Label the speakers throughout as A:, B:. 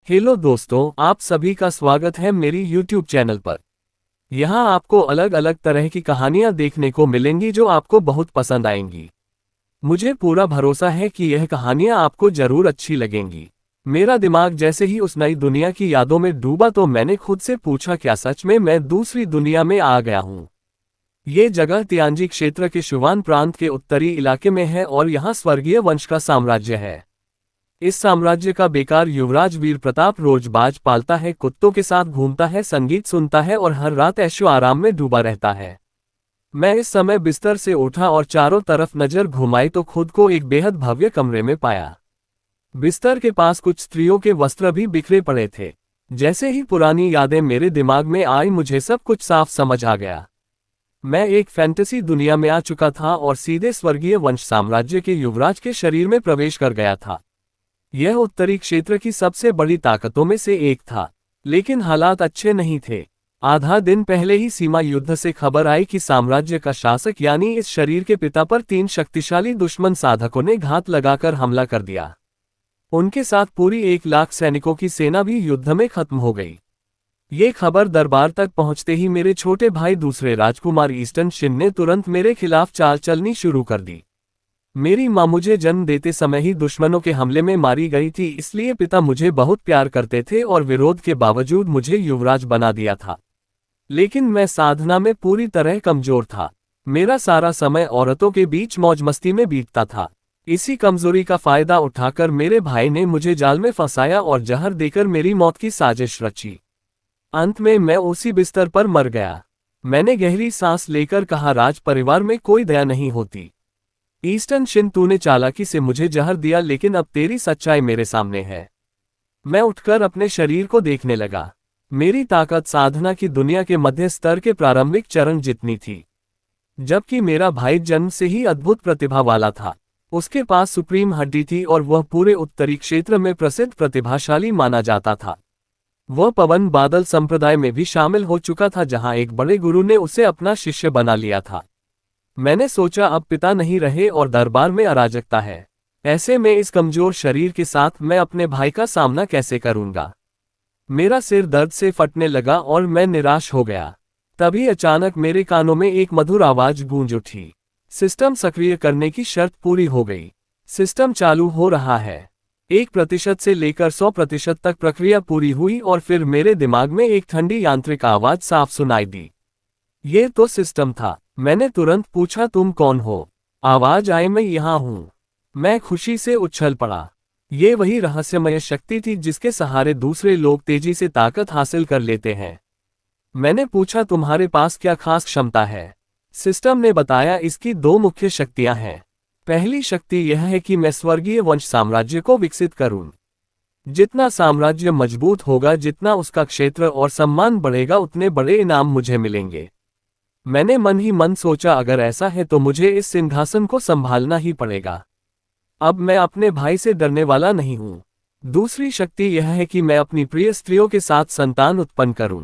A: Hello दोस्तों, आप सभी का स्वागत है मेरी YouTube चैनल पर। यहाँ आपको अलग अलग तरह की कहानियाँ देखने को मिलेंगी जो आपको बहुत पसंद आएंगी। मुझे पूरा भरोसा है कि यह कहानियाँ आपको जरूर अच्छी लगेंगी। मेरा दिमाग जैसे ही उस नई दुनिया की यादों में डूबा तो मैंने खुद से पूछा, क्या सच में मैं दूसरी दुनिया में आ गया हूँ। ये जगह तियानजी क्षेत्र के शुवान प्रांत के उत्तरी इलाके में है और यहाँ स्वर्गीय वंश का साम्राज्य है। इस साम्राज्य का बेकार युवराज वीर प्रताप रोज बाज पालता है, कुत्तों के साथ घूमता है, संगीत सुनता है और हर रात ऐशो आराम में डूबा रहता है। मैं इस समय बिस्तर से उठा और चारों तरफ नजर घुमाई तो खुद को एक बेहद भव्य कमरे में पाया। बिस्तर के पास कुछ स्त्रियों के वस्त्र भी बिखरे पड़े थे। जैसे ही पुरानी यादें मेरे दिमाग में आई, मुझे सब कुछ साफ समझ आ गया। मैं एक फैंटेसी दुनिया में आ चुका था और सीधे स्वर्गीय वंश साम्राज्य के युवराज के शरीर में प्रवेश कर गया था। यह उत्तरी क्षेत्र की सबसे बड़ी ताकतों में से एक था, लेकिन हालात अच्छे नहीं थे। आधा दिन पहले ही सीमा युद्ध से खबर आई कि साम्राज्य का शासक यानी इस शरीर के पिता पर 3 शक्तिशाली दुश्मन साधकों ने घात लगाकर हमला कर दिया। उनके साथ पूरी 1 लाख सैनिकों की सेना भी युद्ध में खत्म हो गई। ये खबर दरबार तक पहुंचते ही मेरे छोटे भाई दूसरे राजकुमार ईस्टर्न शिन ने तुरंत मेरे खिलाफ चाल चलनी शुरू कर दी। मेरी माँ मुझे जन्म देते समय ही दुश्मनों के हमले में मारी गई थी, इसलिए पिता मुझे बहुत प्यार करते थे और विरोध के बावजूद मुझे युवराज बना दिया था। लेकिन मैं साधना में पूरी तरह कमजोर था। मेरा सारा समय औरतों के बीच मौज मस्ती में बीतता था। इसी कमजोरी का फायदा उठाकर मेरे भाई ने मुझे जाल में फंसाया और जहर देकर मेरी मौत की साजिश रची। अंत में मैं उसी बिस्तर पर मर गया। मैंने गहरी सांस लेकर कहा, राज परिवार में कोई दया नहीं होती। ईस्टर्न शिन, तूने चालाकी से मुझे जहर दिया, लेकिन अब तेरी सच्चाई मेरे सामने है। मैं उठकर अपने शरीर को देखने लगा। मेरी ताकत साधना की दुनिया के मध्य स्तर के प्रारंभिक चरण जितनी थी, जबकि मेरा भाई जन्म से ही अद्भुत प्रतिभा वाला था। उसके पास सुप्रीम हड्डी थी और वह पूरे उत्तरी क्षेत्र में प्रसिद्ध प्रतिभाशाली माना जाता था। वह पवन बादल संप्रदाय में भी शामिल हो चुका था, जहां एक बड़े गुरु ने उसे अपना शिष्य बना लिया था। मैंने सोचा, अब पिता नहीं रहे और दरबार में अराजकता है। ऐसे में इस कमजोर शरीर के साथ मैं अपने भाई का सामना कैसे करूंगा। मेरा सिर दर्द से फटने लगा और मैं निराश हो गया। तभी अचानक मेरे कानों में एक मधुर आवाज गूंज उठी, सिस्टम सक्रिय करने की शर्त पूरी हो गई। सिस्टम चालू हो रहा है। 1% से लेकर 100% तक प्रक्रिया पूरी हुई और फिर मेरे दिमाग में एक ठंडी यांत्रिक आवाज साफ सुनाई दी। ये तो सिस्टम था। मैंने तुरंत पूछा, तुम कौन हो? आवाज आई, मैं यहाँ हूँ। मैं खुशी से उछल पड़ा। ये वही रहस्यमय शक्ति थी जिसके सहारे दूसरे लोग तेजी से ताकत हासिल कर लेते हैं। मैंने पूछा, तुम्हारे पास क्या खास क्षमता है? सिस्टम ने बताया, इसकी 2 मुख्य शक्तियां हैं। पहली शक्ति यह है कि मैं स्वर्गीय वंश साम्राज्य को विकसित करूं। जितना साम्राज्य मजबूत होगा, जितना उसका क्षेत्र और सम्मान बढ़ेगा, उतने बड़े इनाम मुझे मिलेंगे। मैंने मन ही मन सोचा, अगर ऐसा है तो मुझे इस सिंहासन को संभालना ही पड़ेगा। अब मैं अपने भाई से डरने वाला नहीं हूँ। दूसरी शक्ति यह है कि मैं अपनी प्रिय स्त्रियों के साथ संतान उत्पन्न करूं।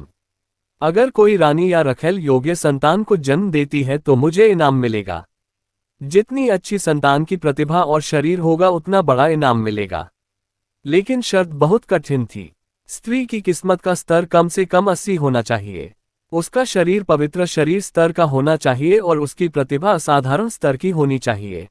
A: अगर कोई रानी या रखेल योग्य संतान को जन्म देती है तो मुझे इनाम मिलेगा। जितनी अच्छी संतान की प्रतिभा और शरीर होगा, उतना बड़ा इनाम मिलेगा। लेकिन शर्त बहुत कठिन थी। स्त्री की किस्मत का स्तर कम से कम 80 होना चाहिए। उसका शरीर पवित्र शरीर स्तर का होना चाहिए और उसकी प्रतिभा असाधारण स्तर की होनी चाहिए।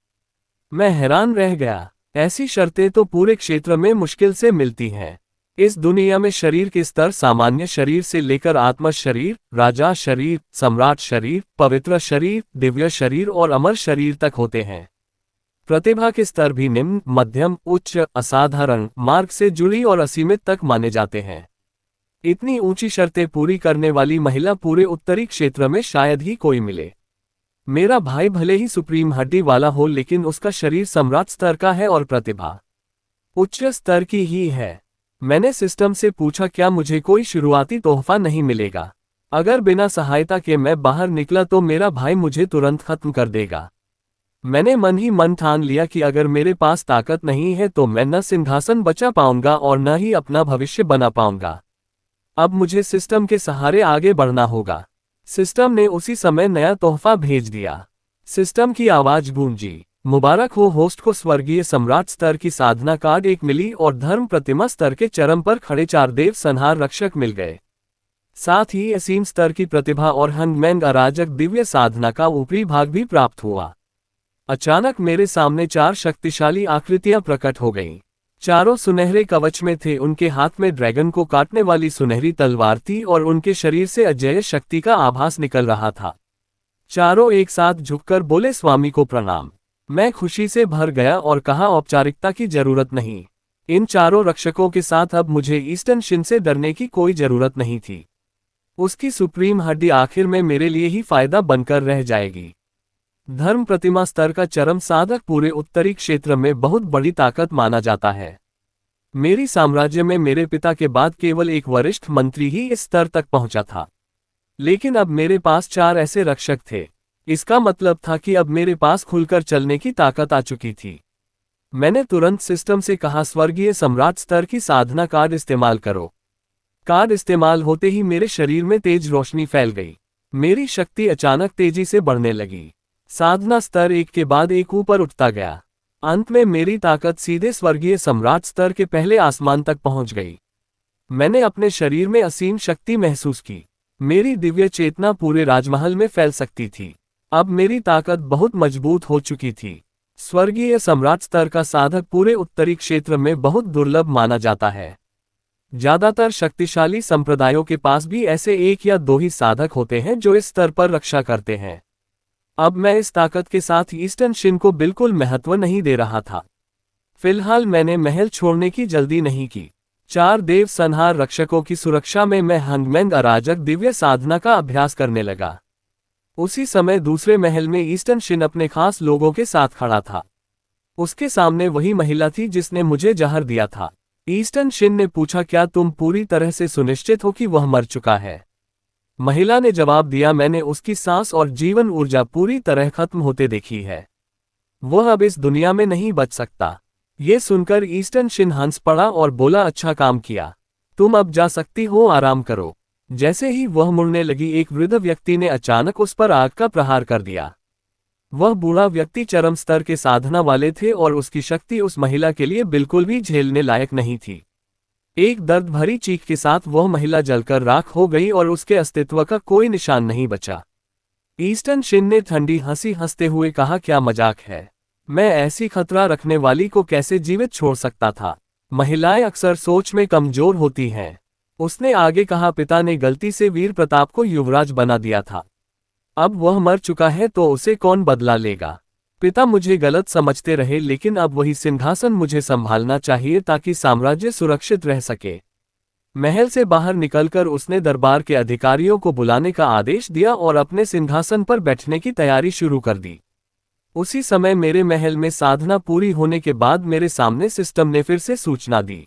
A: मैं हैरान रह गया। ऐसी शर्तें तो पूरे क्षेत्र में मुश्किल से मिलती हैं। इस दुनिया में शरीर के स्तर सामान्य शरीर से लेकर आत्म शरीर, राजा शरीर, सम्राट शरीर, पवित्र शरीर, दिव्य शरीर और अमर शरीर तक होते हैं। प्रतिभा के स्तर भी निम्न, मध्यम, उच्च, असाधारण, मार्ग से जुड़ी और असीमित तक माने जाते हैं। इतनी ऊंची शर्तें पूरी करने वाली महिला पूरे उत्तरी क्षेत्र में शायद ही कोई मिले। मेरा भाई भले ही सुप्रीम हड्डी वाला हो, लेकिन उसका शरीर सम्राट स्तर का है और प्रतिभा उच्च स्तर की ही है। मैंने सिस्टम से पूछा, क्या मुझे कोई शुरुआती तोहफा नहीं मिलेगा? अगर बिना सहायता के मैं बाहर निकला तो मेरा भाई मुझे तुरंत खत्म कर देगा। मैंने मन ही मन ठान लिया कि अगर मेरे पास ताकत नहीं है तो मैं न सिंहासन बचा पाऊंगा और न ही अपना भविष्य बना पाऊंगा। अब मुझे सिस्टम के सहारे आगे बढ़ना होगा। सिस्टम ने उसी समय नया तोहफा भेज दिया। सिस्टम की आवाज गूंजी, मुबारक हो, होस्ट को स्वर्गीय सम्राट स्तर की साधना कार्ड 1 मिली और धर्म प्रतिमा स्तर के चरम पर खड़े 4 देव संहार रक्षक मिल गए। साथ ही असीम स्तर की प्रतिभा और हंगमैन अराजक दिव्य साधना का ऊपरी भाग भी प्राप्त हुआ। अचानक मेरे सामने 4 शक्तिशाली आकृतियां प्रकट हो गईं। चारों सुनहरे कवच में थे, उनके हाथ में ड्रैगन को काटने वाली सुनहरी तलवार थी और उनके शरीर से अजेय शक्ति का आभास निकल रहा था। चारों एक साथ झुककर बोले, स्वामी को प्रणाम। मैं खुशी से भर गया और कहा, औपचारिकता की जरूरत नहीं। इन चारों रक्षकों के साथ अब मुझे ईस्टर्न शिन से डरने की कोई जरूरत नहीं थी। उसकी सुप्रीम हड्डी आखिर में मेरे लिए ही फायदा बनकर रह जाएगी। धर्म प्रतिमा स्तर का चरम साधक पूरे उत्तरी क्षेत्र में बहुत बड़ी ताकत माना जाता है। मेरी साम्राज्य में मेरे पिता के बाद केवल एक वरिष्ठ मंत्री ही इस स्तर तक पहुंचा था। लेकिन अब मेरे पास 4 ऐसे रक्षक थे। इसका मतलब था कि अब मेरे पास खुलकर चलने की ताकत आ चुकी थी। मैंने तुरंत सिस्टम से कहा, स्वर्गीय सम्राट स्तर की साधना कार्ड इस्तेमाल करो। कार्ड इस्तेमाल होते ही मेरे शरीर में तेज रोशनी फैल गई। मेरी शक्ति अचानक तेजी से बढ़ने लगी। साधना स्तर एक के बाद एक ऊपर उठता गया। अंत में मेरी ताकत सीधे स्वर्गीय सम्राट स्तर के पहले आसमान तक पहुंच गई। मैंने अपने शरीर में असीम शक्ति महसूस की। मेरी दिव्य चेतना पूरे राजमहल में फैल सकती थी। अब मेरी ताकत बहुत मजबूत हो चुकी थी। स्वर्गीय सम्राट स्तर का साधक पूरे उत्तरी क्षेत्र में बहुत दुर्लभ माना जाता है। ज्यादातर शक्तिशाली संप्रदायों के पास भी ऐसे 1 या 2 ही साधक होते हैं जो इस स्तर पर रक्षा करते हैं। अब मैं इस ताकत के साथ ईस्टर्न शिन को बिल्कुल महत्व नहीं दे रहा था। फिलहाल मैंने महल छोड़ने की जल्दी नहीं की। 4 देव संहार रक्षकों की सुरक्षा में मैं हंगमैन अराजक दिव्य साधना का अभ्यास करने लगा। उसी समय दूसरे महल में ईस्टर्न शिन अपने खास लोगों के साथ खड़ा था। उसके सामने वही महिला थी जिसने मुझे जहर दिया था। ईस्टर्न शिन ने पूछा, क्या तुम पूरी तरह से सुनिश्चित हो कि वह मर चुका है? महिला ने जवाब दिया, मैंने उसकी सांस और जीवन ऊर्जा पूरी तरह खत्म होते देखी है। वह अब इस दुनिया में नहीं बच सकता। ये सुनकर ईस्टर्न शिन हंस पड़ा और बोला, अच्छा काम किया, तुम अब जा सकती हो, आराम करो। जैसे ही वह मुड़ने लगी, एक वृद्ध व्यक्ति ने अचानक उस पर आग का प्रहार कर दिया। वह बूढ़ा व्यक्ति चरम स्तर के साधना वाले थे और उसकी शक्ति उस महिला के लिए बिल्कुल भी झेलने लायक नहीं थी। एक दर्द भरी चीख के साथ वह महिला जलकर राख हो गई और उसके अस्तित्व का कोई निशान नहीं बचा। ईस्टर्न शिन ने ठंडी हंसी हंसते हुए कहा, क्या मजाक है? मैं ऐसी खतरा रखने वाली को कैसे जीवित छोड़ सकता था? महिलाएं अक्सर सोच में कमजोर होती हैं। उसने आगे कहा, पिता ने गलती से वीर प्रताप को युवराज बना दिया था। अब वह मर चुका है तो उसे कौन बदला लेगा? पिता मुझे गलत समझते रहे, लेकिन अब वही सिंहासन मुझे संभालना चाहिए ताकि साम्राज्य सुरक्षित रह सके। महल से बाहर निकलकर उसने दरबार के अधिकारियों को बुलाने का आदेश दिया और अपने सिंहासन पर बैठने की तैयारी शुरू कर दी। उसी समय मेरे महल में साधना पूरी होने के बाद मेरे सामने सिस्टम ने फिर से सूचना दी।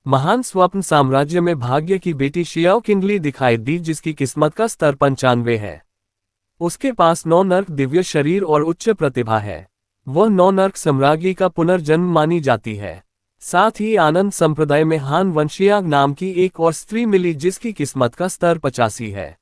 A: महान स्वप्न साम्राज्य में भाग्य की बेटी शियाओ किंगली दिखाई दी, जिसकी किस्मत का स्तर 95 है। उसके पास 9 नर्क दिव्य शरीर और उच्च प्रतिभा है। वह 9 नर्क सम्राज्ञी का पुनर्जन्म मानी जाती है। साथ ही आनंद संप्रदाय में हान वंशियाग नाम की एक और स्त्री मिली, जिसकी किस्मत का स्तर 85 है।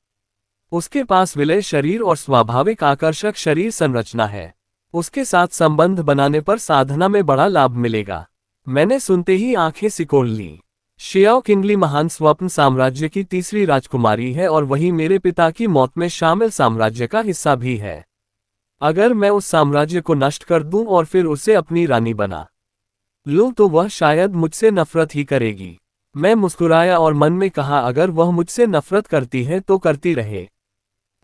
A: उसके पास विलय शरीर और स्वाभाविक आकर्षक शरीर संरचना है। उसके साथ संबंध बनाने पर साधना में बड़ा लाभ मिलेगा। मैंने सुनते ही आंखें सिकोड़ ली। शियाओ किंगली महान स्वप्न साम्राज्य की तीसरी राजकुमारी है और वही मेरे पिता की मौत में शामिल साम्राज्य का हिस्सा भी है। अगर मैं उस साम्राज्य को नष्ट कर दूं और फिर उसे अपनी रानी बना लूं तो वह शायद मुझसे नफरत ही करेगी। मैं मुस्कुराया और मन में कहा, अगर वह मुझसे नफरत करती है तो करती रहे।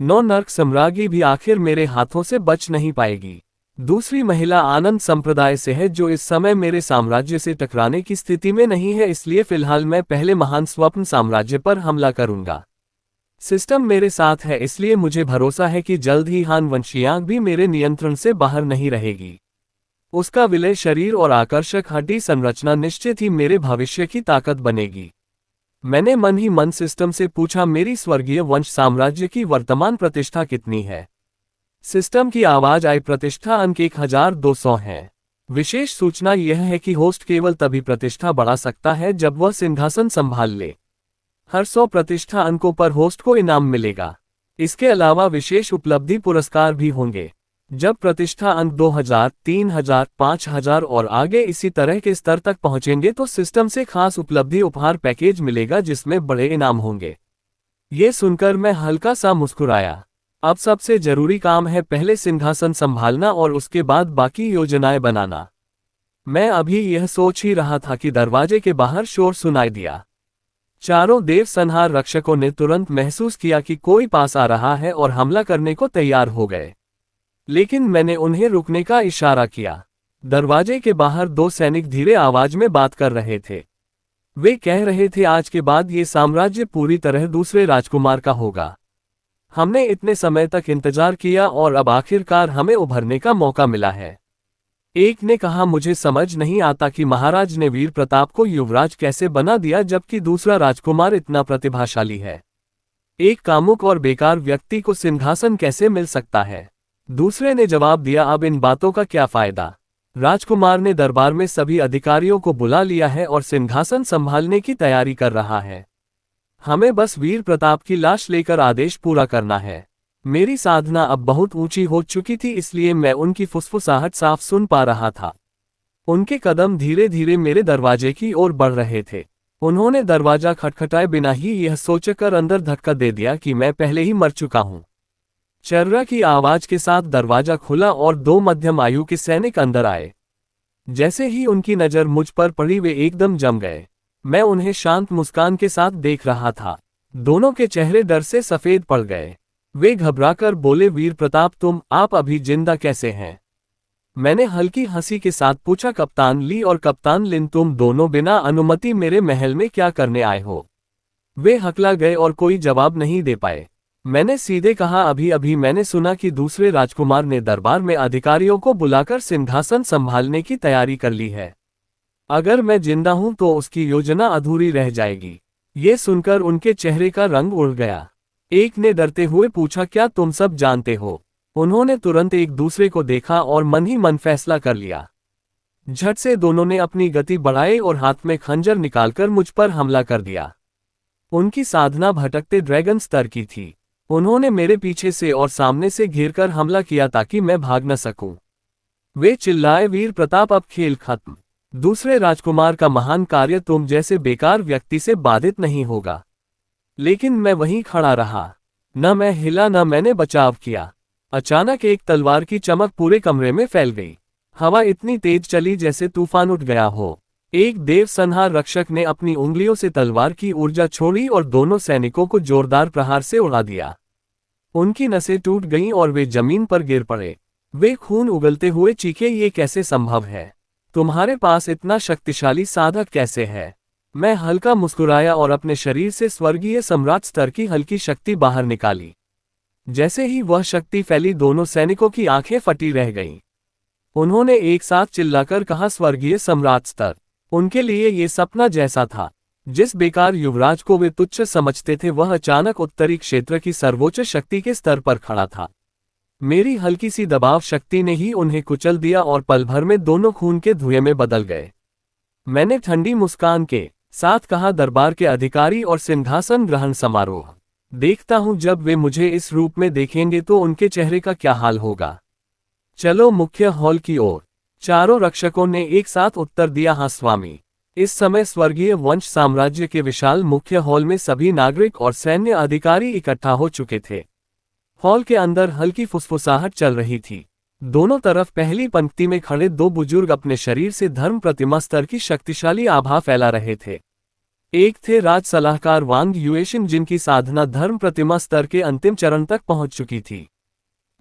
A: 9 नर्क सम्राज्ञी भी आखिर मेरे हाथों से बच नहीं पाएगी। दूसरी महिला आनंद संप्रदाय से है, जो इस समय मेरे साम्राज्य से टकराने की स्थिति में नहीं है, इसलिए फिलहाल मैं पहले महान स्वप्न साम्राज्य पर हमला करूंगा। सिस्टम मेरे साथ है, इसलिए मुझे भरोसा है कि जल्द ही हान वंशियांग भी मेरे नियंत्रण से बाहर नहीं रहेगी। उसका विलय शरीर और आकर्षक हड्डी संरचना निश्चित ही मेरे भविष्य की ताकत बनेगी। मैंने मन ही मन सिस्टम से पूछा, मेरी स्वर्गीय वंश साम्राज्य की वर्तमान प्रतिष्ठा कितनी है? सिस्टम की आवाज आई, प्रतिष्ठा अंक 1200 है। विशेष सूचना यह है कि होस्ट केवल तभी प्रतिष्ठा बढ़ा सकता है जब वह सिंहासन संभाल ले। हर 100 प्रतिष्ठा अंकों पर होस्ट को इनाम मिलेगा। इसके अलावा विशेष उपलब्धि पुरस्कार भी होंगे। जब प्रतिष्ठा अंक 2000, 3000, 5000 और आगे इसी तरह के स्तर तक पहुंचेंगे तो सिस्टम से खास उपलब्धि उपहार पैकेज मिलेगा जिसमें बड़े इनाम होंगे। ये सुनकर मैं हल्का सा मुस्कुराया। अब सबसे जरूरी काम है पहले सिंहासन संभालना और उसके बाद बाकी योजनाएं बनाना। मैं अभी यह सोच ही रहा था कि दरवाजे के बाहर शोर सुनाई दिया। चारों देव संहार रक्षकों ने तुरंत महसूस किया कि कोई पास आ रहा है और हमला करने को तैयार हो गए। लेकिन मैंने उन्हें रुकने का इशारा किया। दरवाजे के बाहर दो सैनिक धीरे आवाज में बात कर रहे थे। वे कह रहे थे आज के बाद ये साम्राज्य पूरी तरह दूसरे राजकुमार का होगा। हमने इतने समय तक इंतजार किया और अब आखिरकार हमें उभरने का मौका मिला है। एक ने कहा मुझे समझ नहीं आता कि महाराज ने वीर प्रताप को युवराज कैसे बना दिया जबकि दूसरा राजकुमार इतना प्रतिभाशाली है। एक कामुक और बेकार व्यक्ति को सिंहासन कैसे मिल सकता है। दूसरे ने जवाब दिया अब इन बातों का क्या फायदा। राजकुमार ने दरबार में सभी अधिकारियों को बुला लिया है और सिंहासन संभालने की तैयारी कर रहा है। हमें बस वीर प्रताप की लाश लेकर आदेश पूरा करना है। मेरी साधना अब बहुत ऊंची हो चुकी थी इसलिए मैं उनकी फुसफुसाहट साफ सुन पा रहा था। उनके कदम धीरे धीरे मेरे दरवाजे की ओर बढ़ रहे थे। उन्होंने दरवाजा खटखटाए बिना ही यह सोचकर अंदर धक्का दे दिया कि मैं पहले ही मर चुका हूं। चर्रा की आवाज के साथ दरवाजा खुला और दो मध्यम आयु के सैनिक अंदर आए। जैसे ही उनकी नजर मुझ पर पड़ी वे एकदम जम गए। मैं उन्हें शांत मुस्कान के साथ देख रहा था। दोनों के चेहरे डर से सफेद पड़ गए। वे घबराकर बोले वीर प्रताप आप अभी जिंदा कैसे हैं। मैंने हल्की हंसी के साथ पूछा कप्तान ली और कप्तान लिन तुम दोनों बिना अनुमति मेरे महल में क्या करने आए हो। वे हकला गए और कोई जवाब नहीं दे पाए। मैंने सीधे कहा अभी अभी मैंने सुना कि दूसरे राजकुमार ने दरबार में अधिकारियों को बुलाकर सिंहासन संभालने की तैयारी कर ली है। अगर मैं जिंदा हूं तो उसकी योजना अधूरी रह जाएगी। ये सुनकर उनके चेहरे का रंग उड़ गया। एक ने डरते हुए पूछा क्या तुम सब जानते हो। उन्होंने तुरंत एक दूसरे को देखा और मन ही मन फैसला कर लिया। झट से दोनों ने अपनी गति बढ़ाई और हाथ में खंजर निकालकर मुझ पर हमला कर दिया। उनकी साधना भटकते ड्रैगन स्तर की थी। उन्होंने मेरे पीछे से और सामने से घेरकर हमला किया ताकि मैं भाग न सकूं। वे चिल्लाए वीर प्रताप अब खेल खत्म। दूसरे राजकुमार का महान कार्य तुम जैसे बेकार व्यक्ति से बाधित नहीं होगा। लेकिन मैं वहीं खड़ा रहा। न मैं हिला न मैंने बचाव किया। अचानक एक तलवार की चमक पूरे कमरे में फैल गई। हवा इतनी तेज चली जैसे तूफान उठ गया हो। एक देव संहार रक्षक ने अपनी उंगलियों से तलवार की ऊर्जा छोड़ी और दोनों सैनिकों को जोरदार प्रहार से उड़ा दिया। उनकी नसें टूट गईं और वे जमीन पर गिर पड़े। वे खून उगलते हुए चीखे ये कैसे संभव है। तुम्हारे पास इतना शक्तिशाली साधक कैसे है। मैं हल्का मुस्कुराया और अपने शरीर से स्वर्गीय सम्राट स्तर की हल्की शक्ति बाहर निकाली। जैसे ही वह शक्ति फैली दोनों सैनिकों की आंखें फटी रह गईं। उन्होंने एक साथ चिल्लाकर कहा स्वर्गीय सम्राट स्तर। उनके लिए ये सपना जैसा था। जिस बेकार युवराज को वे तुच्छ समझते थे वह अचानक उत्तरी क्षेत्र की सर्वोच्च शक्ति के स्तर पर खड़ा था। मेरी हल्की सी दबाव शक्ति ने ही उन्हें कुचल दिया और पल भर में दोनों खून के धुएं में बदल गए। मैंने ठंडी मुस्कान के साथ कहा दरबार के अधिकारी और सिंहासन ग्रहण समारोह देखता हूं जब वे मुझे इस रूप में देखेंगे तो उनके चेहरे का क्या हाल होगा। चलो मुख्य हॉल की ओर। चारों रक्षकों ने एक साथ उत्तर दिया हाँ स्वामी। इस समय स्वर्गीय वंश साम्राज्य के विशाल मुख्य हॉल में सभी नागरिक और सैन्य अधिकारी इकट्ठा हो चुके थे। हॉल के अंदर हल्की फुसफुसाहट चल रही थी। दोनों तरफ पहली पंक्ति में खड़े दो बुजुर्ग अपने शरीर से धर्म प्रतिमा स्तर की शक्तिशाली आभा फैला रहे थे। एक थे राज सलाहकार वांग युएशिन जिनकी साधना धर्म प्रतिमा स्तर के अंतिम चरण तक पहुंच चुकी थी।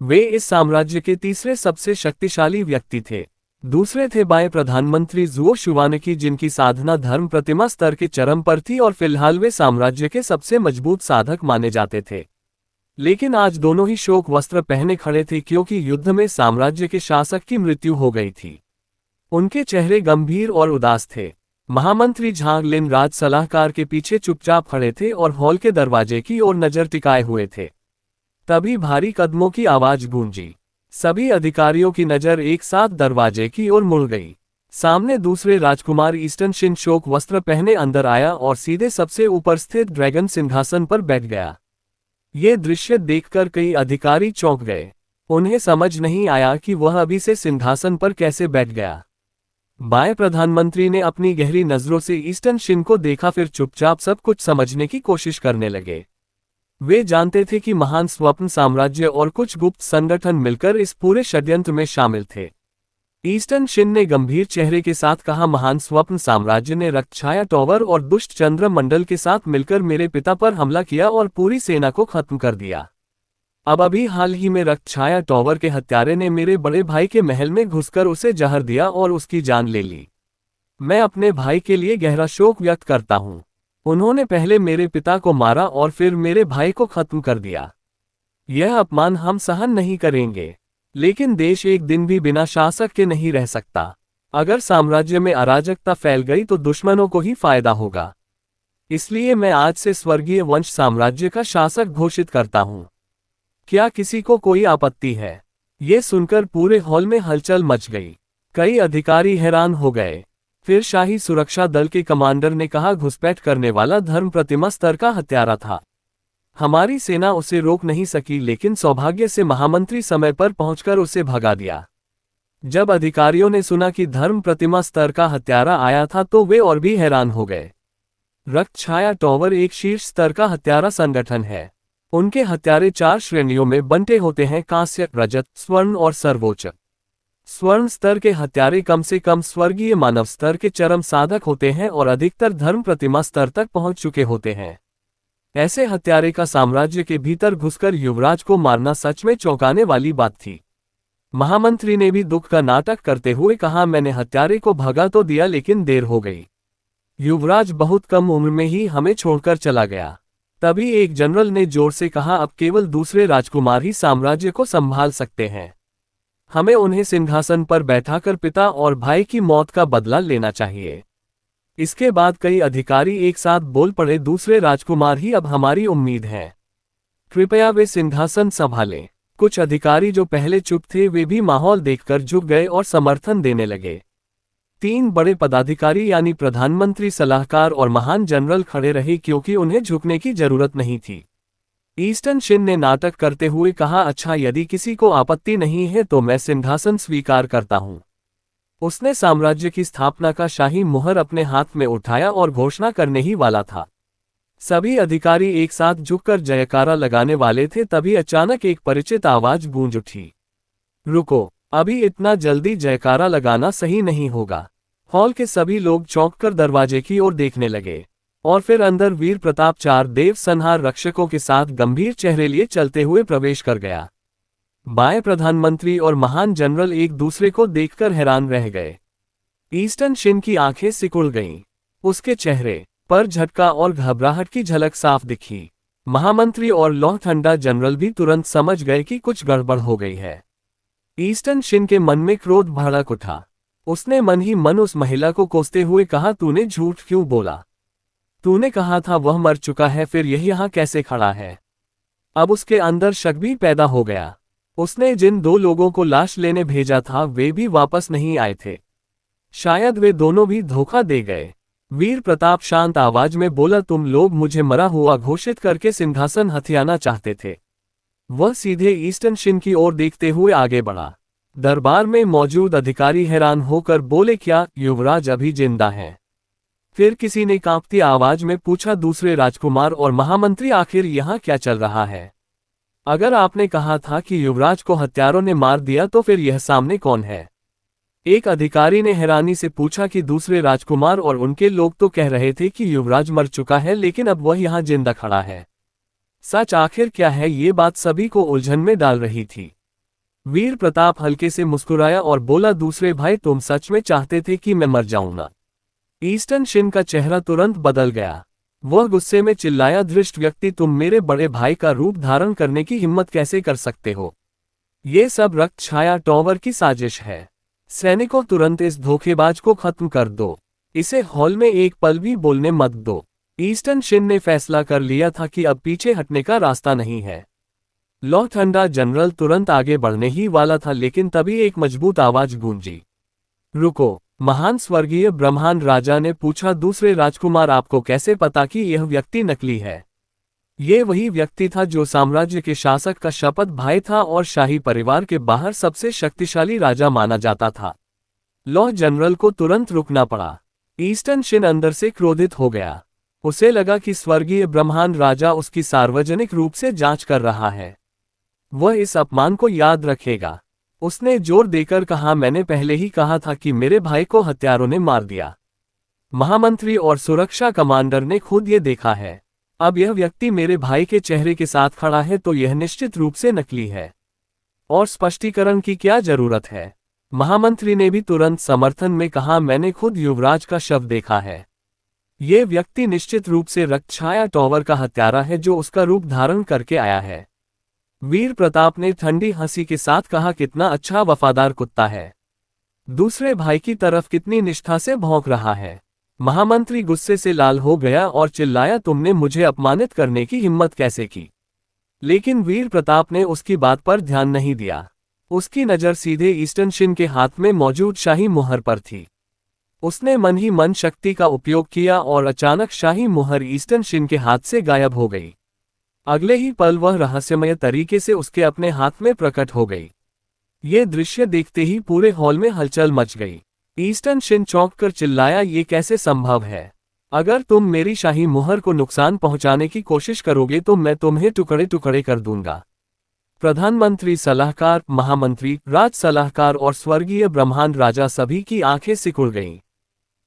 A: वे इस साम्राज्य के तीसरे सबसे शक्तिशाली व्यक्ति थे। दूसरे थे बाएं प्रधानमंत्री जुओ शुवानकी जिनकी साधना धर्म प्रतिमा स्तर के चरम पर थी और फिलहाल वे साम्राज्य के सबसे मजबूत साधक माने जाते थे। लेकिन आज दोनों ही शोक वस्त्र पहने खड़े थे क्योंकि युद्ध में साम्राज्य के शासक की मृत्यु हो गई थी। उनके चेहरे गंभीर और उदास थे। महामंत्री झांग लिन राज सलाहकार के पीछे चुपचाप खड़े थे और हॉल के दरवाजे की ओर नजर टिकाए हुए थे। तभी भारी कदमों की आवाज गूंजी। सभी अधिकारियों की नजर एक साथ दरवाजे की ओर मुड़ गई। सामने दूसरे राजकुमार ईस्टर्न शिन शोक वस्त्र पहने अंदर आया और सीधे सबसे ऊपर स्थित ड्रैगन सिंहासन पर बैठ गया। ये दृश्य देखकर कई अधिकारी चौंक गए। उन्हें समझ नहीं आया कि वह अभी से सिंहासन पर कैसे बैठ गया। बाएं प्रधानमंत्री ने अपनी गहरी नजरों से ईस्टर्न शिन को देखा, फिर चुपचाप सब कुछ समझने की कोशिश करने लगे। वे जानते थे कि महान स्वप्न साम्राज्य और कुछ गुप्त संगठन मिलकर इस पूरे षड्यंत्र में शामिल थे। ईस्टर्न शिन ने गंभीर चेहरे के साथ कहा, महान स्वप्न साम्राज्य ने रक्तछाया टॉवर और दुष्ट चंद्र मंडल के साथ मिलकर मेरे पिता पर हमला किया और पूरी सेना को खत्म कर दिया। अब अभी हाल ही में रक्तछाया टॉवर के हत्यारे ने मेरे बड़े भाई के महल में घुसकर उसे जहर दिया और उसकी जान ले ली। मैं अपने भाई के लिए गहरा शोक व्यक्त करता हूं। उन्होंने पहले मेरे पिता को मारा और फिर मेरे भाई को खत्म कर दिया। यह अपमान हम सहन नहीं करेंगे। लेकिन देश एक दिन भी बिना शासक के नहीं रह सकता। अगर साम्राज्य में अराजकता फैल गई तो दुश्मनों को ही फायदा होगा। इसलिए मैं आज से स्वर्गीय वंश साम्राज्य का शासक घोषित करता हूं। क्या किसी को कोई आपत्ति है? ये सुनकर पूरे हॉल में हलचल मच गई। कई अधिकारी हैरान हो गए। फिर शाही सुरक्षा दल के कमांडर ने कहा, घुसपैठ करने वाला धर्म प्रतिमा स्तर का हत्यारा था। हमारी सेना उसे रोक नहीं सकी, लेकिन सौभाग्य से महामंत्री समय पर पहुंचकर उसे भगा दिया। जब अधिकारियों ने सुना कि धर्म प्रतिमा स्तर का हत्यारा आया था तो वे और भी हैरान हो गए। रक्तछाया टॉवर एक शीर्ष स्तर का हत्यारा संगठन है। उनके हत्यारे 4 श्रेणियों में बंटे होते हैं: कांस्य, रजत, स्वर्ण और सर्वोच्च। स्वर्ण स्तर के हत्यारे कम से कम स्वर्गीय मानव स्तर के चरम साधक होते हैं और अधिकतर धर्म प्रतिमा स्तर तक पहुंच चुके होते हैं। ऐसे हत्यारे का साम्राज्य के भीतर घुसकर युवराज को मारना सच में चौंकाने वाली बात थी। महामंत्री ने भी दुख का नाटक करते हुए कहा, मैंने हत्यारे को भगा तो दिया, लेकिन देर हो गई। युवराज बहुत कम उम्र में ही हमें छोड़कर चला गया। तभी एक जनरल ने जोर से कहा, अब केवल दूसरे राजकुमार ही साम्राज्य को संभाल सकते हैं। हमें उन्हें सिंहासन पर बैठाकर पिता और भाई की मौत का बदला लेना चाहिए। इसके बाद कई अधिकारी एक साथ बोल पड़े, दूसरे राजकुमार ही अब हमारी उम्मीद हैं। कृपया वे सिंहासन संभालें। कुछ अधिकारी जो पहले चुप थे वे भी माहौल देखकर झुक गए और समर्थन देने लगे। 3 बड़े पदाधिकारी यानी प्रधानमंत्री, सलाहकार और महान जनरल खड़े रहे क्योंकि उन्हें झुकने की जरूरत नहीं थी। ईस्टर्न शिन ने नाटक करते हुए कहा, अच्छा, यदि किसी को आपत्ति नहीं है तो मैं सिंहासन स्वीकार करता हूं। उसने साम्राज्य की स्थापना का शाही मुहर अपने हाथ में उठाया और घोषणा करने ही वाला था। सभी अधिकारी एक साथ झुककर जयकारा लगाने वाले थे, तभी अचानक एक परिचित आवाज गूंज उठी, रुको, अभी इतना जल्दी जयकारा लगाना सही नहीं होगा। हॉल के सभी लोग चौंककर दरवाजे की ओर देखने लगे और फिर अंदर वीर प्रताप 4 देव संहार रक्षकों के साथ गंभीर चेहरे लिए चलते हुए प्रवेश कर गया। बाएं प्रधानमंत्री और महान जनरल एक दूसरे को देखकर हैरान रह गए। ईस्टर्न शिन की आंखें सिकुड़ गईं। उसके चेहरे पर झटका और घबराहट की झलक साफ दिखी। महामंत्री और लेफ्टिनेंट जनरल भी तुरंत समझ गए कि कुछ गड़बड़ हो गई है। ईस्टर्न शिन के मन में क्रोध भड़क उठा। उसने मन ही मन उस महिला को कोसते हुए कहा, तूने झूठ क्यों बोला? तूने कहा था वह मर चुका है, फिर यह यहाँ कैसे खड़ा है? अब उसके अंदर शक भी पैदा हो गया। उसने जिन 2 लोगों को लाश लेने भेजा था वे भी वापस नहीं आए थे। शायद वे दोनों भी धोखा दे गए। वीर प्रताप शांत आवाज में बोला, तुम लोग मुझे मरा हुआ घोषित करके सिंहासन हथियाना चाहते थे। वह सीधे ईस्टर्न शिन की ओर देखते हुए आगे बढ़ा। दरबार में मौजूद अधिकारी हैरान होकर बोले, क्या युवराज अभी जिंदा हैं? फिर किसी ने कांपती आवाज में पूछा, दूसरे राजकुमार और महामंत्री, आखिर यहाँ क्या चल रहा है? अगर आपने कहा था कि युवराज को हत्यारों ने मार दिया तो फिर यह सामने कौन है? एक अधिकारी ने हैरानी से पूछा कि दूसरे राजकुमार और उनके लोग तो कह रहे थे कि युवराज मर चुका है, लेकिन अब वह यहाँ जिंदा खड़ा है। सच आखिर क्या है? ये बात सभी को उलझन में डाल रही थी। वीर प्रताप हल्के से मुस्कुराया और बोला, दूसरे भाई, तुम सच में चाहते थे कि मैं मर जाऊं ना? ईस्टर्न शिन का चेहरा तुरंत बदल गया। वह गुस्से में चिल्लाया, धृष्ट व्यक्ति, तुम मेरे बड़े भाई का रूप धारण करने की हिम्मत कैसे कर सकते हो? ये सब रक्तछाया टॉवर की साजिश है। सैनिकों, तुरंत इस धोखेबाज को खत्म कर दो। इसे हॉल में एक पल भी बोलने मत दो। ईस्टर्न शिन ने फैसला कर लिया था कि अब पीछे हटने का रास्ता नहीं है। लेफ्टिनेंट जनरल तुरंत आगे बढ़ने ही वाला था, लेकिन तभी एक मजबूत आवाज गूंजी, रुको। महान स्वर्गीय ब्रह्मांड राजा ने पूछा, दूसरे राजकुमार, आपको कैसे पता कि यह व्यक्ति नकली है? ये वही व्यक्ति था जो साम्राज्य के शासक का शपथ भाई था और शाही परिवार के बाहर सबसे शक्तिशाली राजा माना जाता था। लॉ जनरल को तुरंत रुकना पड़ा। ईस्टर्न शिन अंदर से क्रोधित हो गया। उसे लगा कि स्वर्गीय ब्रह्मांड राजा उसकी सार्वजनिक रूप से जांच कर रहा है। वह इस अपमान को याद रखेगा। उसने जोर देकर कहा, मैंने पहले ही कहा था कि मेरे भाई को हत्यारों ने मार दिया। महामंत्री और सुरक्षा कमांडर ने खुद ये देखा है। अब यह व्यक्ति मेरे भाई के चेहरे के साथ खड़ा है तो यह निश्चित रूप से नकली है। और स्पष्टीकरण की क्या जरूरत है? महामंत्री ने भी तुरंत समर्थन में कहा, मैंने खुद युवराज का शव देखा है। ये व्यक्ति निश्चित रूप से रक्तछाया टॉवर का हत्यारा है जो उसका रूप धारण करके आया है। वीर प्रताप ने ठंडी हंसी के साथ कहा, कितना अच्छा वफादार कुत्ता है। दूसरे भाई की तरफ कितनी निष्ठा से भौंक रहा है। महामंत्री गुस्से से लाल हो गया और चिल्लाया, तुमने मुझे अपमानित करने की हिम्मत कैसे की? लेकिन वीर प्रताप ने उसकी बात पर ध्यान नहीं दिया। उसकी नज़र सीधे ईस्टर्न शिन के हाथ में मौजूद शाही मुहर पर थी। उसने मन ही मन शक्ति का उपयोग किया और अचानक शाही मुहर ईस्टर्न शिन के हाथ से गायब हो गई। अगले ही पल वह रहस्यमय तरीके से उसके अपने हाथ में प्रकट हो गई। ये दृश्य देखते ही पूरे हॉल में हलचल मच गई। ईस्टर्न शिन चौंक कर चिल्लाया, ये कैसे संभव है? अगर तुम मेरी शाही मुहर को नुकसान पहुंचाने की कोशिश करोगे तो मैं तुम्हें टुकड़े टुकड़े कर दूंगा। प्रधानमंत्री, सलाहकार, महामंत्री, राज सलाहकार और स्वर्गीय ब्रह्मांड राजा सभी की आंखें सिकुड़ गईं।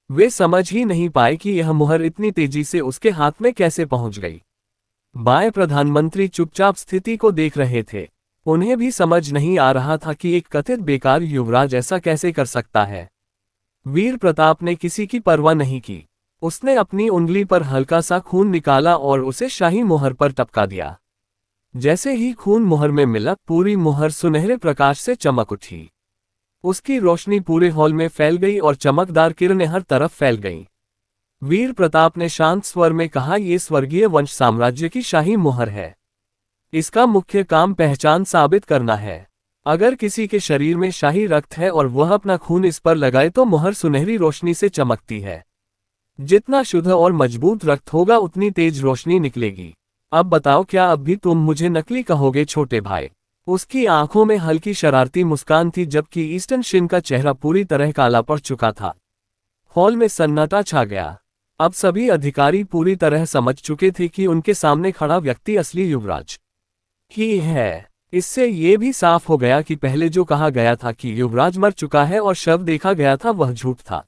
A: वे समझ ही नहीं पाए कि यह मुहर इतनी तेजी से उसके हाथ में कैसे पहुंच गई। बाएं प्रधानमंत्री चुपचाप स्थिति को देख रहे थे। उन्हें भी समझ नहीं आ रहा था कि एक कथित बेकार युवराज ऐसा कैसे कर सकता है। वीर प्रताप ने किसी की परवाह नहीं की। उसने अपनी उंगली पर हल्का सा खून निकाला और उसे शाही मुहर पर टपका दिया। जैसे ही खून मुहर में मिला, पूरी मुहर सुनहरे प्रकाश से चमक उठी। उसकी रोशनी पूरे हॉल में फैल गई और चमकदार किरणें हर तरफ फैल गईं। वीर प्रताप ने शांत स्वर में कहा, यह स्वर्गीय वंश साम्राज्य की शाही मुहर है। इसका मुख्य काम पहचान साबित करना है। अगर किसी के शरीर में शाही रक्त है और वह अपना खून इस पर लगाए तो मुहर सुनहरी रोशनी से चमकती है। जितना शुद्ध और मजबूत रक्त होगा उतनी तेज रोशनी निकलेगी। अब बताओ, क्या अब भी तुम मुझे नकली कहोगे छोटे भाई? उसकी आंखों में हल्की शरारती मुस्कान थी, जबकि ईस्टर्न शिन का चेहरा पूरी तरह काला पड़ चुका था। हॉल में सन्नाटा छा गया। अब सभी अधिकारी पूरी तरह समझ चुके थे कि उनके सामने खड़ा व्यक्ति असली युवराज ही है। इससे ये भी साफ हो गया कि पहले जो कहा गया था कि युवराज मर चुका है और शव देखा गया था, वह झूठ था।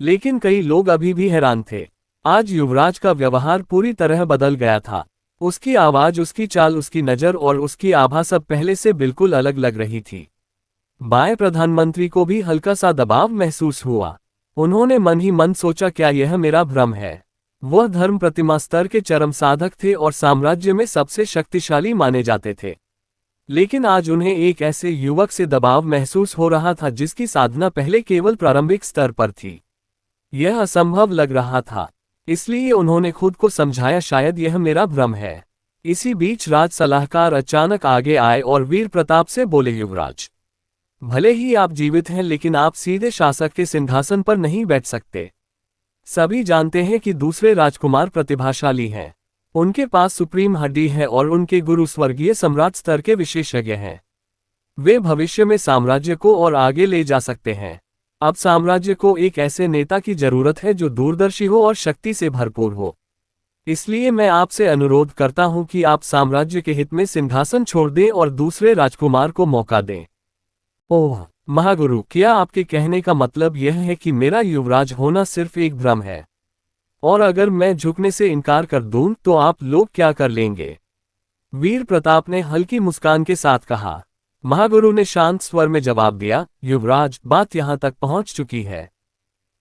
A: लेकिन कई लोग अभी भी हैरान थे। आज युवराज का व्यवहार पूरी तरह बदल गया था। उसकी आवाज, उसकी चाल, उसकी नज़र और उसकी आभा सब पहले से बिल्कुल अलग लग रही थी। बाएं प्रधानमंत्री को भी हल्का सा दबाव महसूस हुआ। उन्होंने मन ही मन सोचा, क्या यह मेरा भ्रम है? वह धर्म प्रतिमा स्तर के चरम साधक थे और साम्राज्य में सबसे शक्तिशाली माने जाते थे। लेकिन आज उन्हें एक ऐसे युवक से दबाव महसूस हो रहा था जिसकी साधना पहले केवल प्रारंभिक स्तर पर थी। यह असंभव लग रहा था। इसलिए उन्होंने खुद को समझाया, शायद यह मेरा भ्रम है। इसी बीच राज सलाहकार अचानक आगे आए और वीर प्रताप से बोले, युवराज, भले ही आप जीवित हैं लेकिन आप सीधे शासक के सिंहासन पर नहीं बैठ सकते। सभी जानते हैं कि दूसरे राजकुमार प्रतिभाशाली हैं। उनके पास सुप्रीम हड्डी है और उनके गुरु स्वर्गीय सम्राट स्तर के विशेषज्ञ हैं। वे भविष्य में साम्राज्य को और आगे ले जा सकते हैं। अब साम्राज्य को एक ऐसे नेता की जरूरत है जो दूरदर्शी हो और शक्ति से भरपूर हो। इसलिए मैं आपसे अनुरोध करता हूं कि आप साम्राज्य के हित में सिंहासन छोड़ दें और दूसरे राजकुमार को मौका दें। ओह महागुरु, क्या आपके कहने का मतलब यह है कि मेरा युवराज होना सिर्फ एक भ्रम है? और अगर मैं झुकने से इनकार कर दूं तो आप लोग क्या कर लेंगे? वीर प्रताप ने हल्की मुस्कान के साथ कहा। महागुरु ने शांत स्वर में जवाब दिया, युवराज, बात यहां तक पहुंच चुकी है।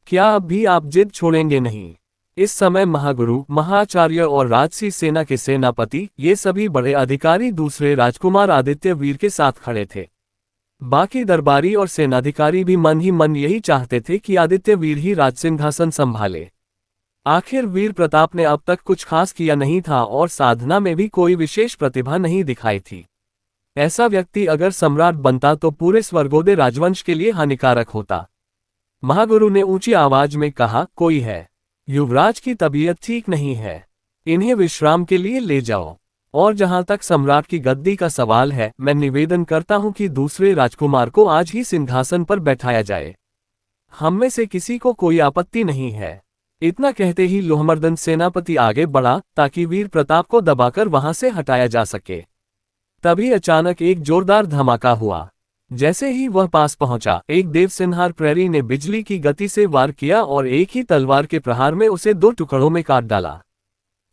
A: क्या अब भी आप जिद छोड़ेंगे नहीं? इस समय महागुरु, महाचार्य और राजसी सेना के सेनापति, ये सभी बड़े अधिकारी दूसरे राजकुमार आदित्य वीर के साथ खड़े थे। बाकी दरबारी और सेनाधिकारी भी मन ही मन यही चाहते थे कि आदित्य वीर ही राजसिंहासन संभाले। आखिर वीर प्रताप ने अब तक कुछ खास किया नहीं था और साधना में भी कोई विशेष प्रतिभा नहीं दिखाई थी। ऐसा व्यक्ति अगर सम्राट बनता तो पूरे स्वर्गोदय राजवंश के लिए हानिकारक होता। महागुरु ने ऊंची आवाज में कहा, कोई है? युवराज की तबीयत ठीक नहीं है। इन्हें विश्राम के लिए ले जाओ। और जहां तक सम्राट की गद्दी का सवाल है, मैं निवेदन करता हूं कि दूसरे राजकुमार को आज ही सिंहासन पर बैठाया जाए। हम में से किसी को कोई आपत्ति नहीं है। इतना कहते ही लोहमर्दन सेनापति आगे बढ़ा ताकि वीर प्रताप को दबाकर वहां से हटाया जा सके। तभी अचानक एक जोरदार धमाका हुआ। जैसे ही वह पास पहुंचा, एक देवसिंहार प्रहरी ने बिजली की गति से वार किया और एक ही तलवार के प्रहार में उसे 2 टुकड़ों में काट डाला।